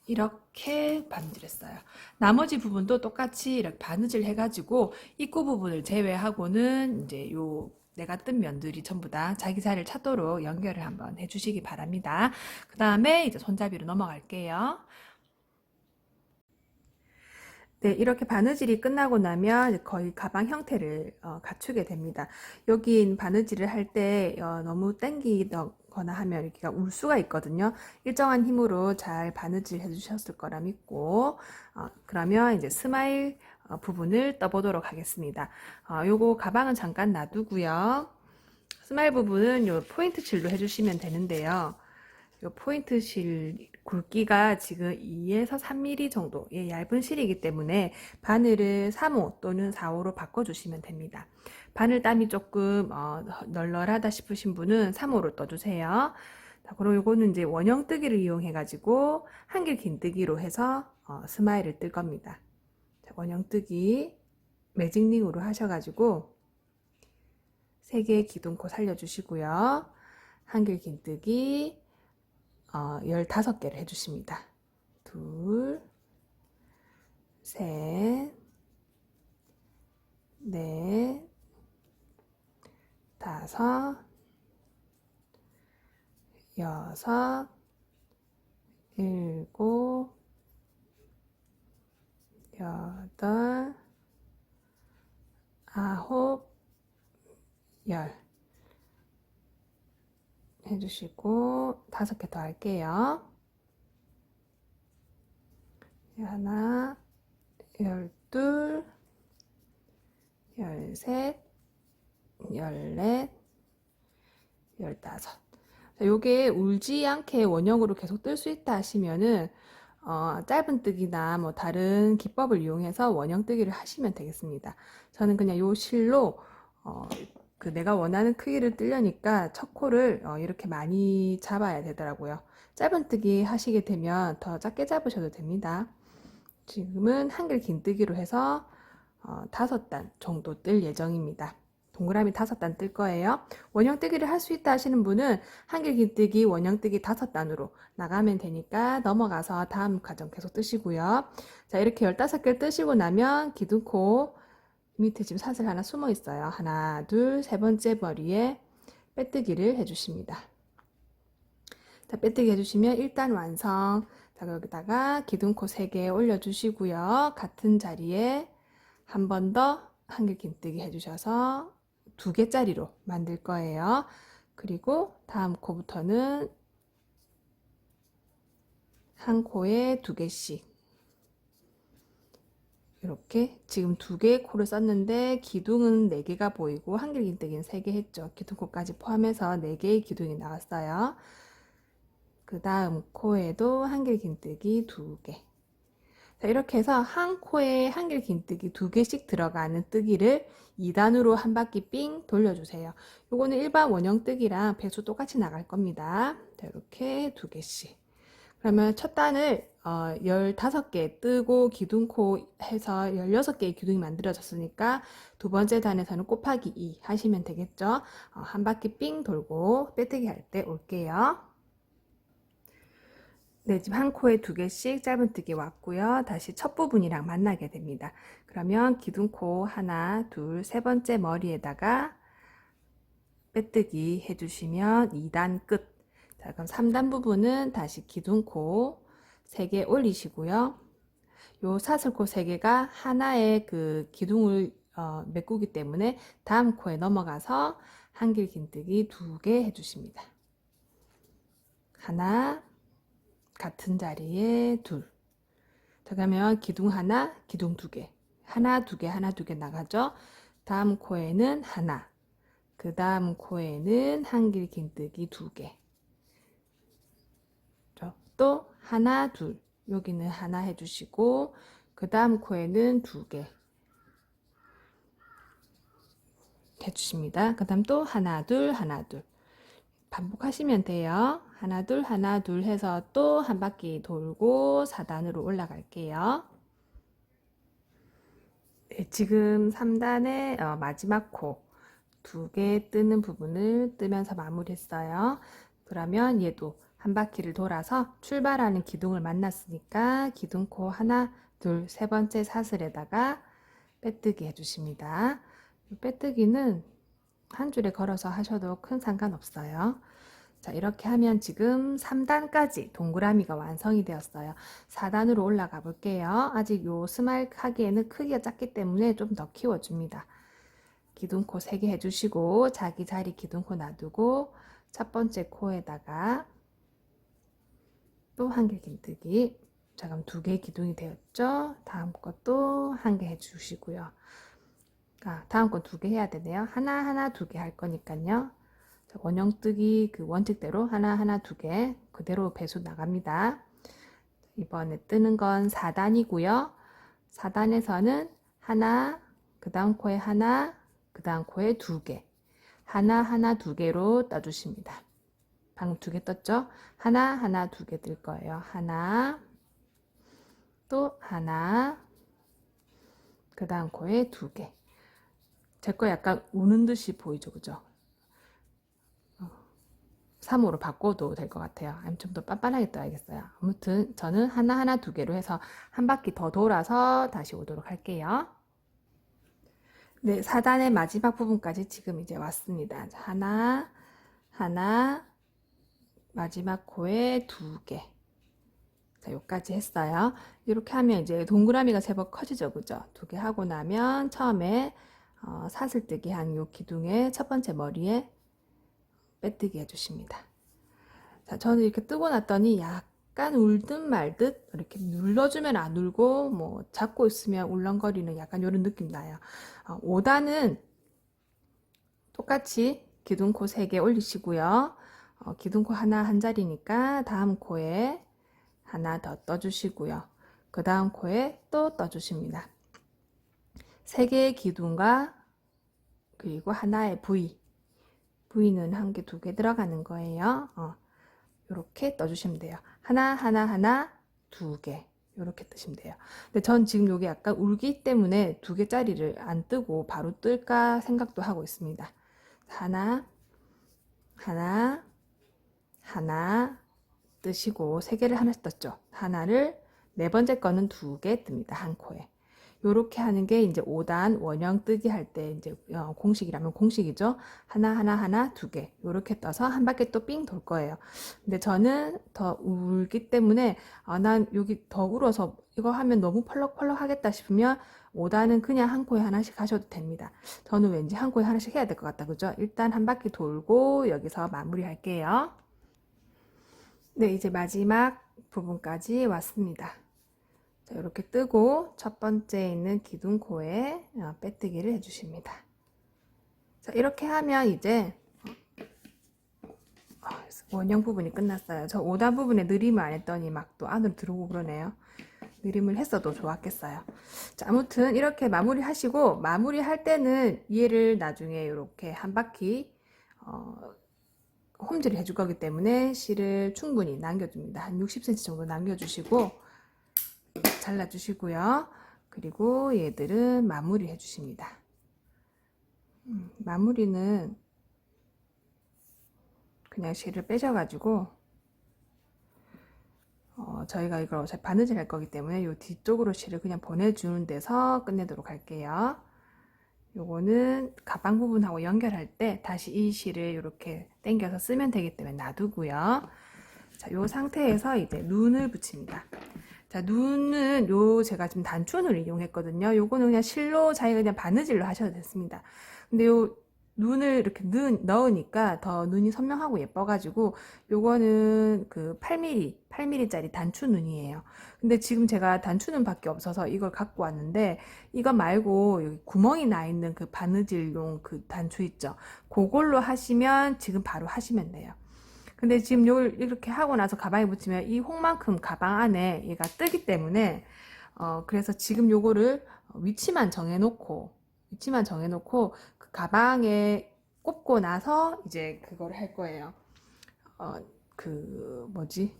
이렇게 바느질 했어요. 나머지 부분도 똑같이 이렇게 바느질 해가지고 입구 부분을 제외하고는 이제 요 내가 뜬 면들이 전부 다 자기 자리를 찾도록 연결을 한번 해주시기 바랍니다. 그 다음에 이제 손잡이로 넘어갈게요. 네, 이렇게 바느질이 끝나고 나면 거의 가방 형태를 갖추게 됩니다. 여기 바느질을 할 때 너무 당기거나 하면 이렇게 울 수가 있거든요. 일정한 힘으로 잘 바느질 해주셨을 거라 믿고 그러면 이제 스마일 부분을 떠보도록 하겠습니다. 요거 가방은 잠깐 놔두고요. 스마일 부분은 요 포인트 칠로 해주시면 되는데요. 요 포인트 실 굵기가 지금 2에서 3mm 정도의 얇은 실이기 때문에 바늘을 3호 또는 4호로 바꿔주시면 됩니다. 바늘땀이 조금 널널하다 싶으신 분은 3호로 떠주세요. 자, 그리고 요거는 이제 원형뜨기를 이용해 가지고 한길 긴뜨기로 해서 스마일을 뜰 겁니다. 자, 원형뜨기 매직링으로 하셔가지고 3개의 기둥코 살려주시고요. 한길 긴뜨기 15개를 해주십니다. 둘, 셋, 넷, 다섯, 여섯, 일곱, 여덟, 아홉, 열 해주시고 5개 더 할게요. 하나, 12, 13, 14, 15. 자, 요게 울지 않게 원형으로 계속 뜰 수 있다 하시면은 짧은 뜨기나 뭐 다른 기법을 이용해서 원형 뜨기를 하시면 되겠습니다. 저는 그냥 요 실로 그 내가 원하는 크기를 뜨려니까 첫 코를 이렇게 많이 잡아야 되더라고요. 짧은 뜨기 하시게 되면 더 작게 잡으셔도 됩니다. 지금은 한길 긴뜨기로 해서 5단 정도 뜰 예정입니다. 동그라미 5단 뜰 거예요. 원형 뜨기를 할 수 있다 하시는 분은 한길 긴뜨기, 원형 뜨기 5단으로 나가면 되니까 넘어가서 다음 과정 계속 뜨시고요. 자, 이렇게 15개를 뜨시고 나면 기둥코 밑에 지금 사슬 하나 숨어 있어요. 하나, 둘, 세 번째 머리에 빼뜨기를 해주십니다. 자, 빼뜨기 해주시면 일단 완성. 자, 여기다가 기둥코 3개 올려주시고요. 같은 자리에 한 번 더 한길 긴뜨기 해주셔서 2개짜리로 만들 거예요. 그리고 다음 코부터는 한 코에 2개씩 이렇게 지금 2개의 코를 썼는데 기둥은 4개가 보이고 한길 긴뜨기는 3개 했죠. 기둥코까지 포함해서 4개의 기둥이 나왔어요. 그 다음 코에도 한길 긴뜨기 2개. 자, 이렇게 해서 한 코에 한길 긴뜨기 2개씩 들어가는 뜨기를 2단으로 한 바퀴 삥 돌려주세요. 요거는 일반 원형 뜨기랑 배수 똑같이 나갈 겁니다. 자, 이렇게 2개씩. 그러면 첫 단을 15개 뜨고 기둥코 해서 16개의 기둥이 만들어졌으니까 두 번째 단에서는 곱하기 2 하시면 되겠죠. 한 바퀴 삥 돌고 빼뜨기 할 때 올게요. 네, 지금 한 코에 2개씩 짧은뜨기 왔고요. 다시 첫 부분이랑 만나게 됩니다. 그러면 기둥코 하나, 둘, 세 번째 머리에다가 빼뜨기 해주시면 2단 끝. 자, 그럼 3단 부분은 다시 기둥코 3개 올리시고요. 요 사슬코 3개가 하나의 그 기둥을 메꾸기 때문에 다음 코에 넘어가서 한길 긴뜨기 2개 해주십니다. 하나, 같은 자리에 둘. 자, 그러면 기둥 하나, 기둥 2개. 하나, 2개, 하나, 2개 나가죠. 다음 코에는 하나, 그 다음 코에는 한길 긴뜨기 2개, 또 하나, 둘, 여기는 하나 해주시고, 그 다음 코에는 2개 해주십니다. 그 다음 또 하나, 둘, 하나, 둘. 반복하시면 돼요. 하나, 둘 해서 또 한 바퀴 돌고 4단으로 올라갈게요. 네, 지금 3단의 마지막 코 2개 뜨는 부분을 뜨면서 마무리했어요. 그러면 얘도 한 바퀴를 돌아서 출발하는 기둥을 만났으니까 기둥코 하나, 둘, 세 번째 사슬에다가 빼뜨기 해주십니다. 빼뜨기는 한 줄에 걸어서 하셔도 큰 상관없어요. 자, 이렇게 하면 지금 3단까지 동그라미가 완성이 되었어요. 4단으로 올라가 볼게요. 아직 요 스마일 하기에는 크기가 작기 때문에 좀 더 키워줍니다. 기둥코 3개 해주시고 자기 자리 기둥코 놔두고 첫 번째 코에다가 또 한길 긴뜨기. 자, 그럼 2개 기둥이 되었죠? 다음 것도 1개 해주시고요. 다음 건 2개 해야 되네요. 하나, 2개 할 거니까요. 원형뜨기 그 원칙대로 하나, 2개 그대로 배수 나갑니다. 이번에 뜨는 건 4단이고요. 4단에서는 하나, 그 다음 코에 하나, 그 다음 코에 2개, 하나, 2개로 떠주십니다. 방금 2개 떴죠? 하나, 2개 뜰 거예요. 하나, 또 하나, 그 다음 코에 2개. 제 거 약간 우는 듯이 보이죠, 그죠? 3호로 바꿔도 될 것 같아요. 아니면 좀 더 빤빤하게 떠야겠어요. 아무튼 저는 하나, 2개로 해서 한 바퀴 더 돌아서 다시 오도록 할게요. 네, 4단의 마지막 부분까지 지금 이제 왔습니다. 하나, 마지막 코에 2개. 자, 여기까지 했어요. 이렇게 하면 이제 동그라미가 제법 커지죠, 그죠? 2개 하고 나면 처음에 사슬뜨기 한 요 기둥의 첫 번째 머리에 빼뜨기 해주십니다. 자, 저는 이렇게 뜨고 났더니 약간 울듯 말듯 이렇게 눌러주면 안 울고 뭐 잡고 있으면 울렁거리는 약간 이런 느낌 나요. 5단은 똑같이 기둥코 3개 올리시고요. 기둥코 하나 한 자리니까 다음 코에 하나 더 떠주시고요. 그 다음 코에 또 떠주십니다. 3개의 기둥과 그리고 하나의 V는 1개, 2개 들어가는 거예요. 이렇게 떠주시면 돼요. 하나, 2개 이렇게 뜨시면 돼요. 근데 전 지금 여기 약간 울기 때문에 2개짜리를 안 뜨고 바로 뜰까 생각도 하고 있습니다. 하나, 뜨시고 3개를 하나씩 떴죠. 하나를 네 번째 거는 2개 뜹니다. 한 코에. 요렇게 하는 게 이제 5단 원형 뜨기 할 때 이제 공식이라면 공식이죠. 하나, 2개. 요렇게 떠서 한 바퀴 또 삥 돌 거예요. 근데 저는 더 울기 때문에 난 여기 더 울어서 이거 하면 너무 펄럭펄럭 하겠다 싶으면 5단은 그냥 한 코에 하나씩 하셔도 됩니다. 저는 왠지 한 코에 하나씩 해야 될 것 같다. 그죠? 일단 한 바퀴 돌고 여기서 마무리 할게요. 네, 이제 마지막 부분까지 왔습니다. 자, 이렇게 뜨고 첫 번째 있는 기둥코에 빼뜨기를 해주십니다. 자, 이렇게 하면 이제 원형 부분이 끝났어요. 저 5단 부분에 느림을 안 했더니 막 또 안으로 들어오고 그러네요. 느림을 했어도 좋았겠어요. 자, 아무튼 이렇게 마무리 하시고 마무리할 때는 얘를 나중에 이렇게 한 바퀴 홈질을 해줄 거기 때문에 실을 충분히 남겨줍니다. 한 60cm 정도 남겨주시고 잘라주시고요. 그리고 얘들은 마무리 해주십니다. 마무리는 그냥 실을 빼셔가지고 저희가 이걸 어차피 바느질 할 거기 때문에 이 뒤쪽으로 실을 그냥 보내주는 데서 끝내도록 할게요. 요거는 가방 부분하고 연결할 때 다시 이 실을 이렇게 당겨서 쓰면 되기 때문에 놔두고요. 자, 요 상태에서 이제 눈을 붙입니다. 자, 눈은 제가 지금 단춘을 이용했거든요. 요거는 그냥 실로 자기가 그냥 바느질로 하셔도 됐습니다. 근데 요 눈을 이렇게 넣으니까 더 눈이 선명하고 예뻐가지고 요거는 그 8mm짜리 단추 눈이에요. 근데 지금 제가 단추 눈밖에 없어서 이걸 갖고 왔는데 이거 말고 여기 구멍이 나 있는 그 바느질용 그 단추 있죠. 그걸로 하시면 지금 바로 하시면 돼요. 근데 지금 요걸 이렇게 하고 나서 가방에 붙이면 이 홍만큼 가방 안에 얘가 뜨기 때문에 그래서 지금 요거를 위치만 정해놓고 그 가방에 꽂고 나서 이제 그걸 할 거예요. 그 뭐지?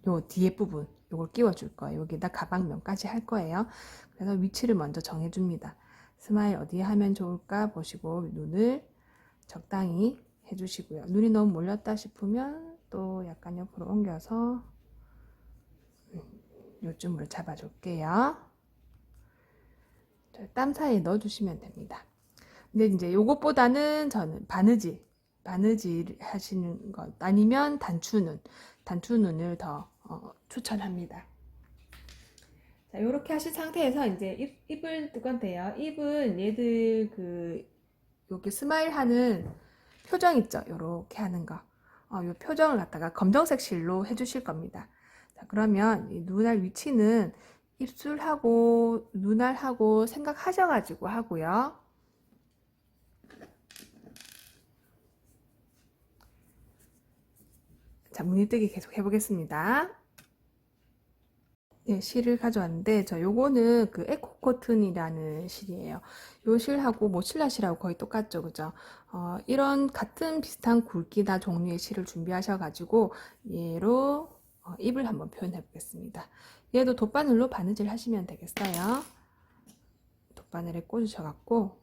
요 뒤에 부분 요걸 끼워줄 거예요. 여기다 가방면까지 할 거예요. 그래서 위치를 먼저 정해줍니다. 스마일 어디에 하면 좋을까 보시고 눈을 적당히 해주시고요. 눈이 너무 몰렸다 싶으면 또 약간 옆으로 옮겨서 요쯤으로 잡아줄게요. 땀 사이에 넣어주시면 됩니다. 근데 이제 요것보다는 저는 바느질 하시는 것 아니면 단추눈을 더 추천합니다. 자, 요렇게 하신 상태에서 이제 입을 뜰 건데요. 입은 얘들 여기 스마일 하는 표정 있죠? 요렇게 하는 거. 요 표정을 갖다가 검정색 실로 해주실 겁니다. 자, 그러면 이 눈알 위치는 입술하고 눈알하고 생각하셔가지고 하고요. 자, 무늬뜨기 계속 해보겠습니다. 네, 실을 가져왔는데 요거는 그 에코코튼이라는 실이에요. 요 실하고 모칠라 실하고 거의 똑같죠, 그죠? 이런 같은 비슷한 굵기나 종류의 실을 준비하셔가지고 얘로 입을 한번 표현해 보겠습니다. 얘도 돗바늘로 바느질 하시면 되겠어요. 돗바늘에 꽂으셔갖고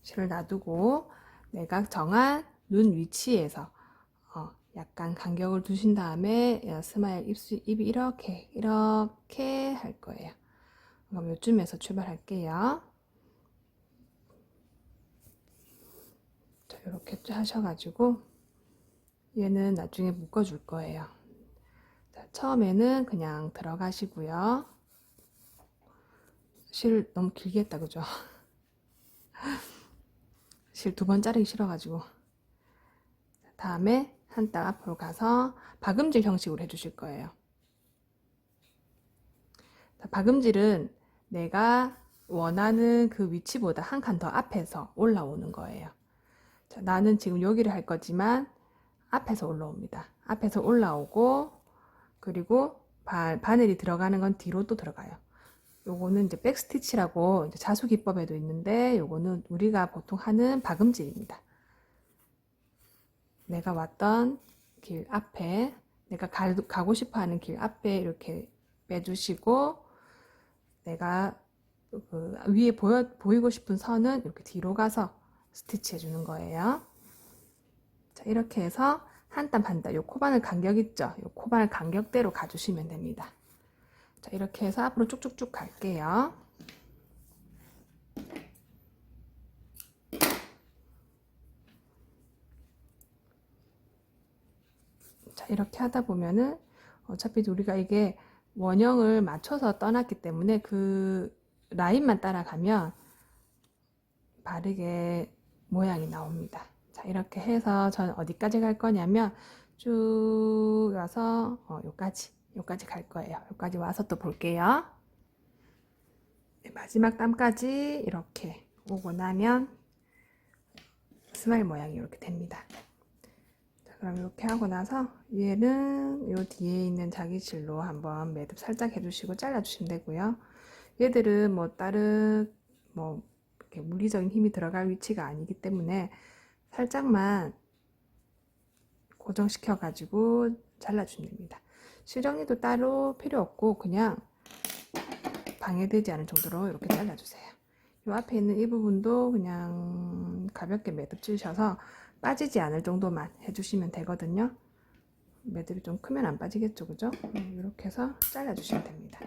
실을 놔두고 내가 정한 눈 위치에서 약간 간격을 두신 다음에 스마일 입이 이렇게 할 거예요. 그럼 요쯤에서 출발할게요. 자, 이렇게 하셔가지고 얘는 나중에 묶어줄 거예요. 자, 처음에는 그냥 들어가시고요. 실 너무 길게 했다, 그죠? 실 2번 자르기 싫어가지고. 다음에 한 딱 앞으로 가서 박음질 형식으로 해주실 거예요. 박음질은 내가 원하는 그 위치보다 한 칸 더 앞에서 올라오는 거예요. 자, 나는 지금 여기를 할 거지만 앞에서 올라옵니다. 앞에서 올라오고 그리고 바늘이 들어가는 건 뒤로 또 들어가요. 요거는 이제 백스티치라고 이제 자수기법에도 있는데 요거는 우리가 보통 하는 박음질입니다. 내가 왔던 길 앞에 내가 가고 싶어 하는 길 앞에 이렇게 빼주시고 내가 그 위에 보이고 싶은 선은 이렇게 뒤로 가서 스티치 해주는 거예요. 자, 이렇게 해서 한 땀 한 땀, 요 코바늘 간격 있죠? 요 코바늘 간격대로 가주시면 됩니다. 자, 이렇게 해서 앞으로 쭉쭉쭉 갈게요. 자, 이렇게 하다 보면은 어차피 우리가 이게 원형을 맞춰서 떠났기 때문에 그 라인만 따라가면 바르게 모양이 나옵니다. 자, 이렇게 해서 저는 어디까지 갈 거냐면 쭉 와서 요까지 갈 거예요. 요까지 와서 또 볼게요. 네, 마지막 땀까지 이렇게 오고 나면 스마일 모양이 이렇게 됩니다. 자, 그럼 이렇게 하고 나서 얘는 요 뒤에 있는 자기실로 한번 매듭 살짝 해주시고 잘라주시면 되고요. 얘들은 뭐 다른 뭐 이렇게 물리적인 힘이 들어갈 위치가 아니기 때문에 살짝만 고정시켜 가지고 잘라주면 됩니다. 실정리도 따로 필요 없고 그냥 방해되지 않을 정도로 이렇게 잘라주세요. 이 앞에 있는 이 부분도 그냥 가볍게 매듭 찌셔서 빠지지 않을 정도만 해주시면 되거든요. 매듭이 좀 크면 안 빠지겠죠, 그죠? 이렇게 해서 잘라주시면 됩니다.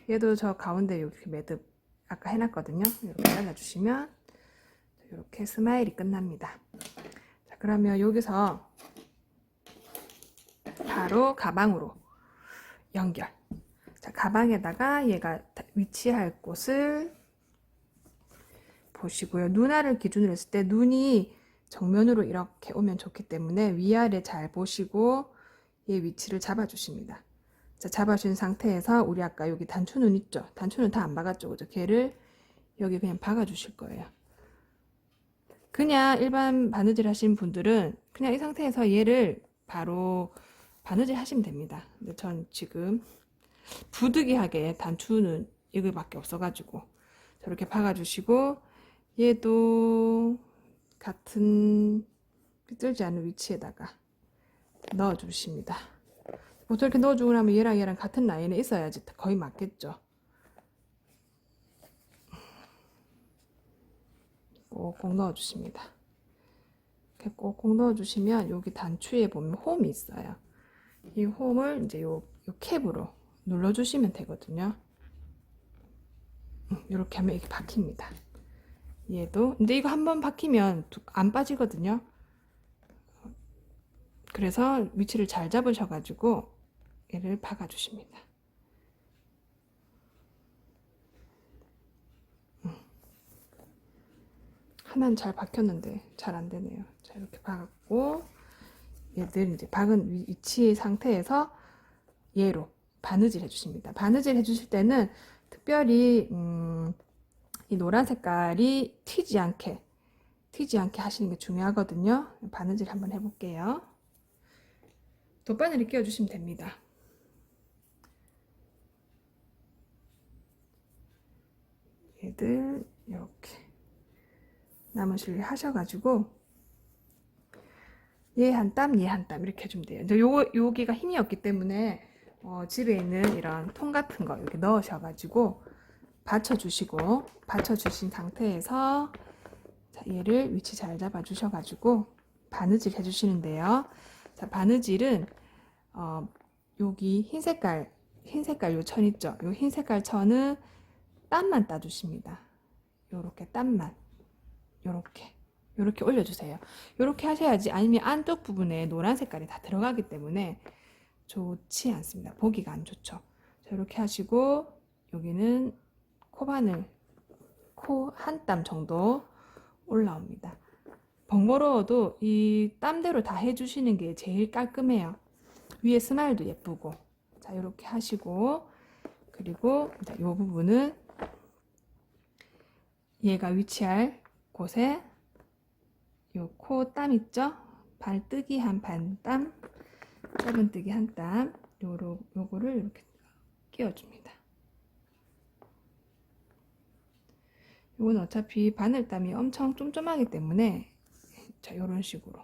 얘도 저 가운데 이렇게 매듭 아까 해놨거든요. 이렇게 잘라주시면 이렇게 스마일이 끝납니다. 자, 그러면 여기서 바로 가방으로 연결. 자, 가방에다가 얘가 위치할 곳을 보시고요. 눈알을 기준으로 했을 때 눈이 정면으로 이렇게 오면 좋기 때문에 위아래 잘 보시고 얘 위치를 잡아주십니다. 자, 잡아준 상태에서 우리 아까 여기 단추눈 있죠? 단추눈 다 안 박았죠? 그죠? 걔를 여기 그냥 박아주실 거예요. 그냥 일반 바느질 하신 분들은 그냥 이 상태에서 얘를 바로 바느질 하시면 됩니다. 근데 전 지금 부득이하게 단추는 이거밖에 없어가지고 저렇게 박아주시고 얘도 같은 삐뚤지 않은 위치에다가 넣어주십니다. 보통 이렇게 넣어주고 나면 얘랑 같은 라인에 있어야지 거의 맞겠죠. 꼭꼭 넣어주십니다. 이렇게 꼭꼭 넣어주시면 여기 단추에 보면 홈이 있어요. 이 홈을 이제 요 캡으로 눌러주시면 되거든요. 이렇게 하면 이게 박힙니다. 얘도 근데 이거 한번 박히면 안 빠지거든요. 그래서 위치를 잘 잡으셔가지고 얘를 박아주십니다. 하나는 잘 박혔는데 잘 안 되네요. 자, 이렇게 박았고 얘들 이제 박은 위치 상태에서 얘로 바느질 해주십니다. 바느질 해주실 때는 특별히 이 노란 색깔이 튀지 않게 하시는 게 중요하거든요. 바느질 한번 해볼게요. 돗바늘을 끼워주시면 됩니다. 얘들 이렇게 나무실 하셔가지고 얘 한 땀, 얘 한 땀 이렇게 해주면 돼요. 근데 여기가 힘이 없기 때문에 집에 있는 이런 통 같은 거 이렇게 넣으셔가지고 받쳐주신 상태에서 자, 얘를 위치 잘 잡아주셔가지고 바느질 해주시는데요. 자, 바느질은 여기 흰 색깔 요 천 있죠? 요 흰 색깔 천은 땀만 따주십니다. 요렇게 땀만 요렇게 올려주세요. 요렇게 하셔야지 아니면 안쪽 부분에 노란 색깔이 다 들어가기 때문에 좋지 않습니다. 보기가 안 좋죠. 자, 이렇게 하시고 여기는 코바늘 코 한 땀 정도 올라옵니다. 번거로워도 이 땀대로 다 해주시는 게 제일 깔끔해요. 위에 스마일도 예쁘고. 자, 이렇게 하시고 그리고 이 부분은 얘가 위치할 곳에 요 코 땀 있죠? 발뜨기 한 반 땀, 짧은뜨기 한 땀, 요거를 이렇게 끼워줍니다. 요건 어차피 바늘땀이 엄청 쫌쫌하기 때문에 자, 요런 식으로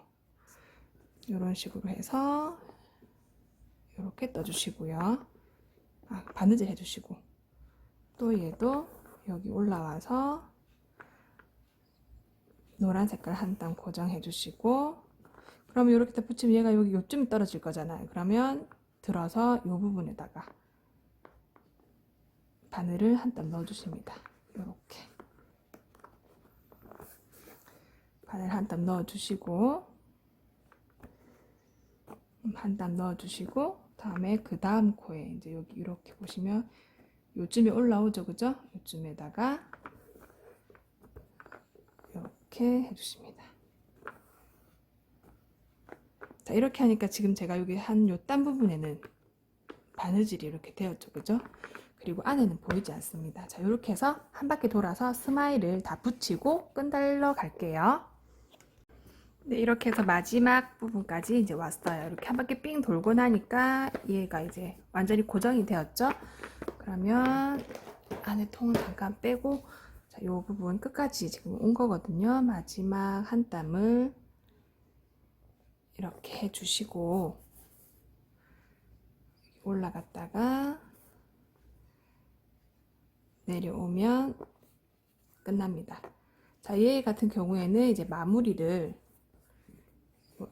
해서 요렇게 떠주시고요. 바느질 해주시고 또 얘도 여기 올라와서 노란 색깔 한 땀 고정해 주시고 그러면 이렇게 딱 붙이면 얘가 여기 요쯤 떨어질 거잖아요. 그러면 들어서 이 부분에다가 바늘을 한 땀 넣어 주십니다. 이렇게 바늘 한 땀 넣어 주시고 한 땀 넣어 주시고 다음에 그 다음 코에 이제 여기 이렇게 보시면 요쯤에 올라오죠, 그죠? 요쯤에다가 이렇게 해주십니다. 자, 이렇게 하니까 지금 제가 여기 한 요 딴 부분에는 바느질이 이렇게 되었죠, 그죠? 그리고 안에는 보이지 않습니다. 자, 이렇게 해서 한 바퀴 돌아서 스마일을 다 붙이고 끈달러 갈게요. 네, 이렇게 해서 마지막 부분까지 이제 왔어요. 이렇게 한 바퀴 삥 돌고 나니까 얘가 이제 완전히 고정이 되었죠? 그러면 안에 통은 잠깐 빼고 자, 이 부분 끝까지 지금 온 거거든요. 마지막 한 땀을 이렇게 해주시고 올라갔다가 내려오면 끝납니다. 자, 얘 같은 경우에는 이제 마무리를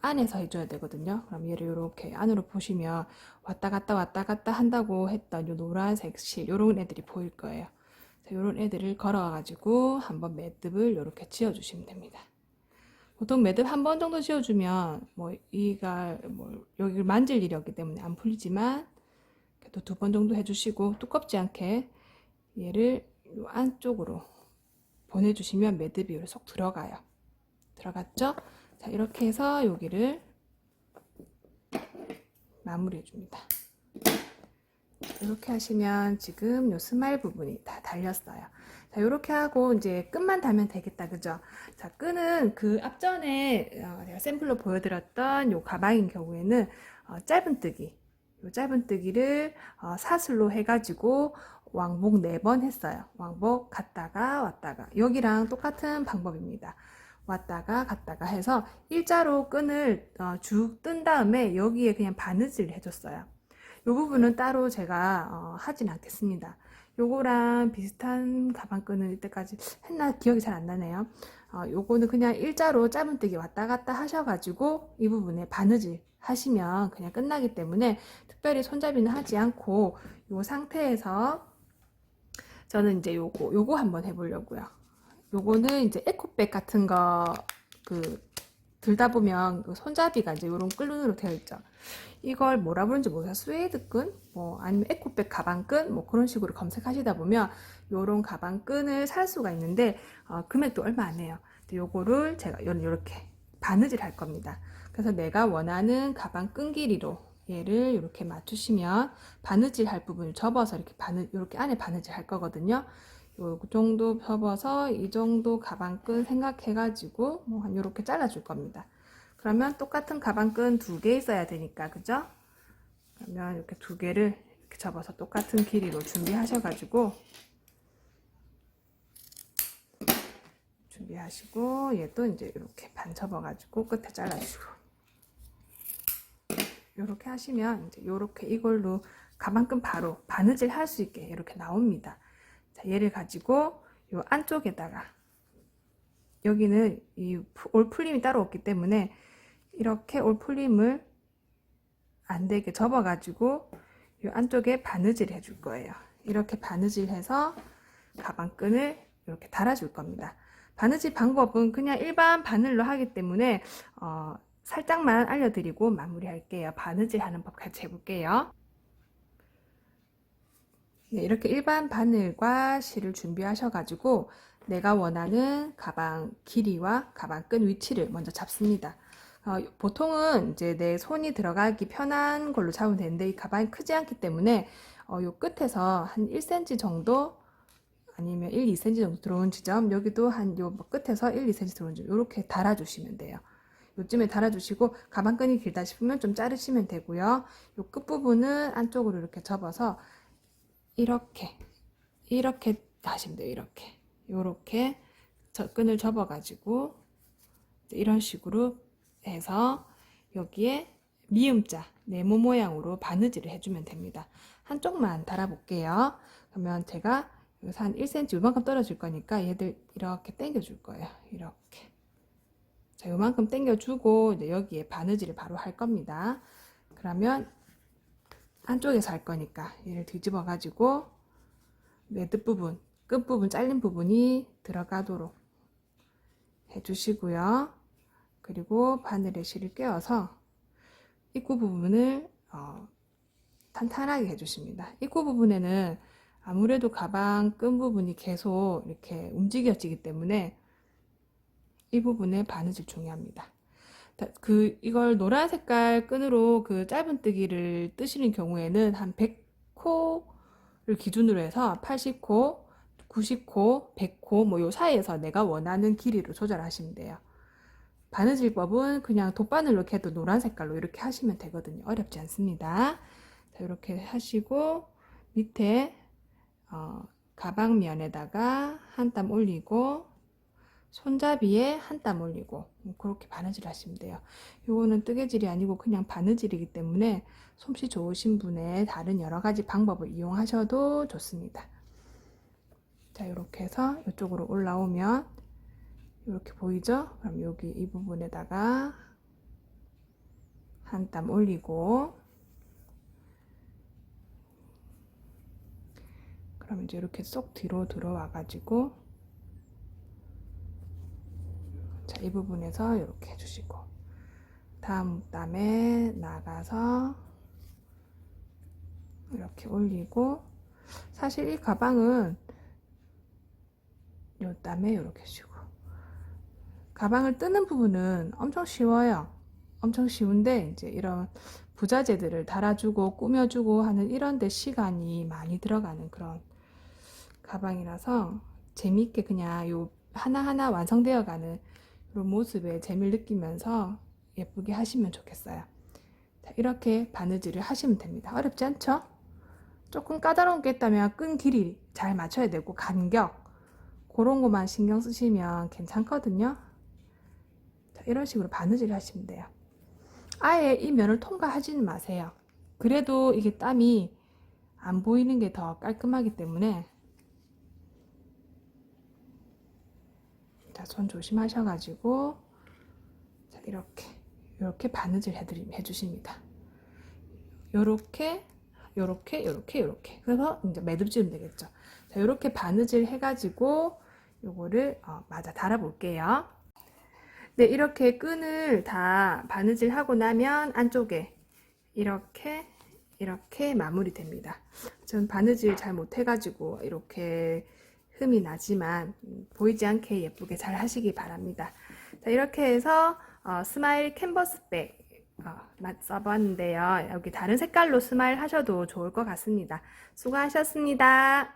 안에서 해줘야 되거든요. 그럼 얘를 이렇게 안으로 보시면 왔다 갔다 한다고 했던 요 노란색 실 요런 애들이 보일 거예요. 요런 애들을 걸어 가지고 한번 매듭을 이렇게 지어 주시면 됩니다. 보통 매듭 한 번 정도 지어주면 뭐 이가 뭐 여기를 만질 일이 없기 때문에 안 풀리지만 그래도 2번 정도 해주시고 두껍지 않게 얘를 요 안쪽으로 보내주시면 매듭 비율이 쏙 들어가요. 들어갔죠? 자, 이렇게 해서 여기를 마무리해 줍니다. 이렇게 하시면 지금 요 스마일 부분이 다 달렸어요. 자, 이렇게 하고 이제 끈만 달면 되겠다, 그죠? 자, 끈은 그 앞전에 제가 샘플로 보여드렸던 요 가방인 경우에는 짧은뜨기, 요 짧은뜨기를 사슬로 해가지고 왕복 4번 했어요. 왕복 갔다가 왔다가 여기랑 똑같은 방법입니다. 왔다가 갔다가 해서 일자로 끈을 쭉 뜬 다음에 여기에 그냥 바느질을 해줬어요. 이 부분은 따로 제가 하진 않겠습니다. 요거랑 비슷한 가방끈은 이때까지 했나 기억이 잘 안 나네요. 요거는 그냥 일자로 짧은뜨기 왔다 갔다 하셔가지고 이 부분에 바느질 하시면 그냥 끝나기 때문에 특별히 손잡이는 하지 않고 요 상태에서 저는 이제 요거 한번 해보려고요. 요거는 이제 에코백 같은 거 들다 보면 그 손잡이가 이제 요런 끈으로 되어 있죠. 이걸 뭐라 부르는지 모르겠어요. 스웨이드끈, 뭐 아니면 에코백 가방끈, 뭐 그런 식으로 검색하시다 보면 요런 가방끈을 살 수가 있는데 금액도 얼마 안 해요. 요거를 제가 이렇게 바느질 할 겁니다. 그래서 내가 원하는 가방끈 길이로 얘를 이렇게 맞추시면 바느질 할 부분을 접어서 이렇게 안에 바느질 할 거거든요. 요 정도 접어서 이 정도 가방끈 생각해가지고 뭐 한 요렇게 잘라줄 겁니다. 그러면 똑같은 가방끈 2개 있어야 되니까, 그죠? 그러면 이렇게 2개를 이렇게 접어서 똑같은 길이로 준비하셔가지고 얘도 이제 이렇게 반 접어가지고 끝에 잘라주고 이렇게 하시면 이제 이렇게 이걸로 가방끈 바로 바느질 할 수 있게 이렇게 나옵니다. 자, 얘를 가지고 요 안쪽에다가 여기는 이 올 풀림이 따로 없기 때문에 이렇게 올 풀림을 안 되게 접어 가지고 이 안쪽에 바느질 해줄 거예요. 이렇게 바느질 해서 가방끈을 이렇게 달아줄 겁니다. 바느질 방법은 그냥 일반 바늘로 하기 때문에 살짝만 알려드리고 마무리 할게요. 바느질 하는 법 같이 해볼게요. 네, 이렇게 일반 바늘과 실을 준비하셔가지고 내가 원하는 가방 길이와 가방끈 위치를 먼저 잡습니다. 보통은 이제 내 손이 들어가기 편한 걸로 잡으면 되는데 이 가방이 크지 않기 때문에 요 끝에서 한 1cm 정도 아니면 1, 2cm 정도 들어온 지점, 여기도 한 요 끝에서 1, 2cm 들어온 지점 이렇게 달아주시면 돼요. 요쯤에 달아주시고 가방끈이 길다 싶으면 좀 자르시면 되고요. 요 끝부분은 안쪽으로 이렇게 접어서 이렇게 하시면 돼요. 이렇게 끈을 접어가지고 이런 식으로 해서 여기에 미음자 네모 모양으로 바느질을 해주면 됩니다. 한쪽만 달아볼게요. 그러면 제가 여기서 한 1cm 요만큼 떨어질 거니까 얘들 이렇게 당겨 줄 거예요. 이렇게. 자, 요만큼 당겨주고 이제 여기에 바느질을 바로 할 겁니다. 그러면 안쪽에서 할 거니까 얘를 뒤집어 가지고 매듭 부분, 끝부분 잘린 부분이 들어가도록 해주시고요. 그리고 바늘에 실을 꿰어서 입구 부분을 탄탄하게 해주십니다. 입구 부분에는 아무래도 가방 끈 부분이 계속 이렇게 움직여지기 때문에 이 부분에 바느질 중요합니다. 이걸 노란 색깔 끈으로 그 짧은뜨기를 뜨시는 경우에는 한 100코를 기준으로 해서 80코, 90코, 100코 뭐 요 사이에서 내가 원하는 길이로 조절하시면 돼요. 바느질법은 그냥 돗바늘로 해도 노란 색깔로 이렇게 하시면 되거든요. 어렵지 않습니다. 자, 이렇게 하시고 밑에 가방면에다가 한 땀 올리고 손잡이에 한 땀 올리고 그렇게 바느질 하시면 돼요. 요거는 뜨개질이 아니고 그냥 바느질이기 때문에 솜씨 좋으신 분의 다른 여러 가지 방법을 이용하셔도 좋습니다. 자, 이렇게 해서 이쪽으로 올라오면 이렇게 보이죠? 그럼 여기 이 부분에다가 한 땀 올리고 그럼 이제 이렇게 쏙 뒤로 들어와 가지고 자, 이 부분에서 이렇게 해주시고 다음 땀에 나가서 이렇게 올리고 사실 이 가방은 요땀에 이렇게 주고 가방을 뜨는 부분은 엄청 쉬워요. 엄청 쉬운데 이제 이런 부자재들을 달아주고 꾸며주고 하는 이런 데 시간이 많이 들어가는 그런 가방이라서 재미있게 그냥 요 하나하나 완성되어 가는 그런 모습에 재미를 느끼면서 예쁘게 하시면 좋겠어요. 자, 이렇게 바느질을 하시면 됩니다. 어렵지 않죠? 조금 까다로운 게 있다면 끈 길이 잘 맞춰야 되고 간격 그런 것만 신경 쓰시면 괜찮거든요. 자, 이런 식으로 바느질 하시면 돼요. 아예 이 면을 통과하지는 마세요. 그래도 이게 땀이 안 보이는 게 더 깔끔하기 때문에 자, 손 조심하셔가지고 자, 이렇게 바느질 해주십니다. 요렇게 요렇게 그래서 이제 매듭지으면 되겠죠. 자, 요렇게 바느질 해가지고 요거를 맞아 달아 볼게요. 네, 이렇게 끈을 다 바느질 하고 나면 안쪽에 이렇게 마무리 됩니다. 전 바느질 잘 못해가지고 이렇게 흠이 나지만 보이지 않게 예쁘게 잘 하시기 바랍니다. 자, 이렇게 해서 스마일 캔버스백 써봤는데요. 여기 다른 색깔로 스마일 하셔도 좋을 것 같습니다. 수고하셨습니다.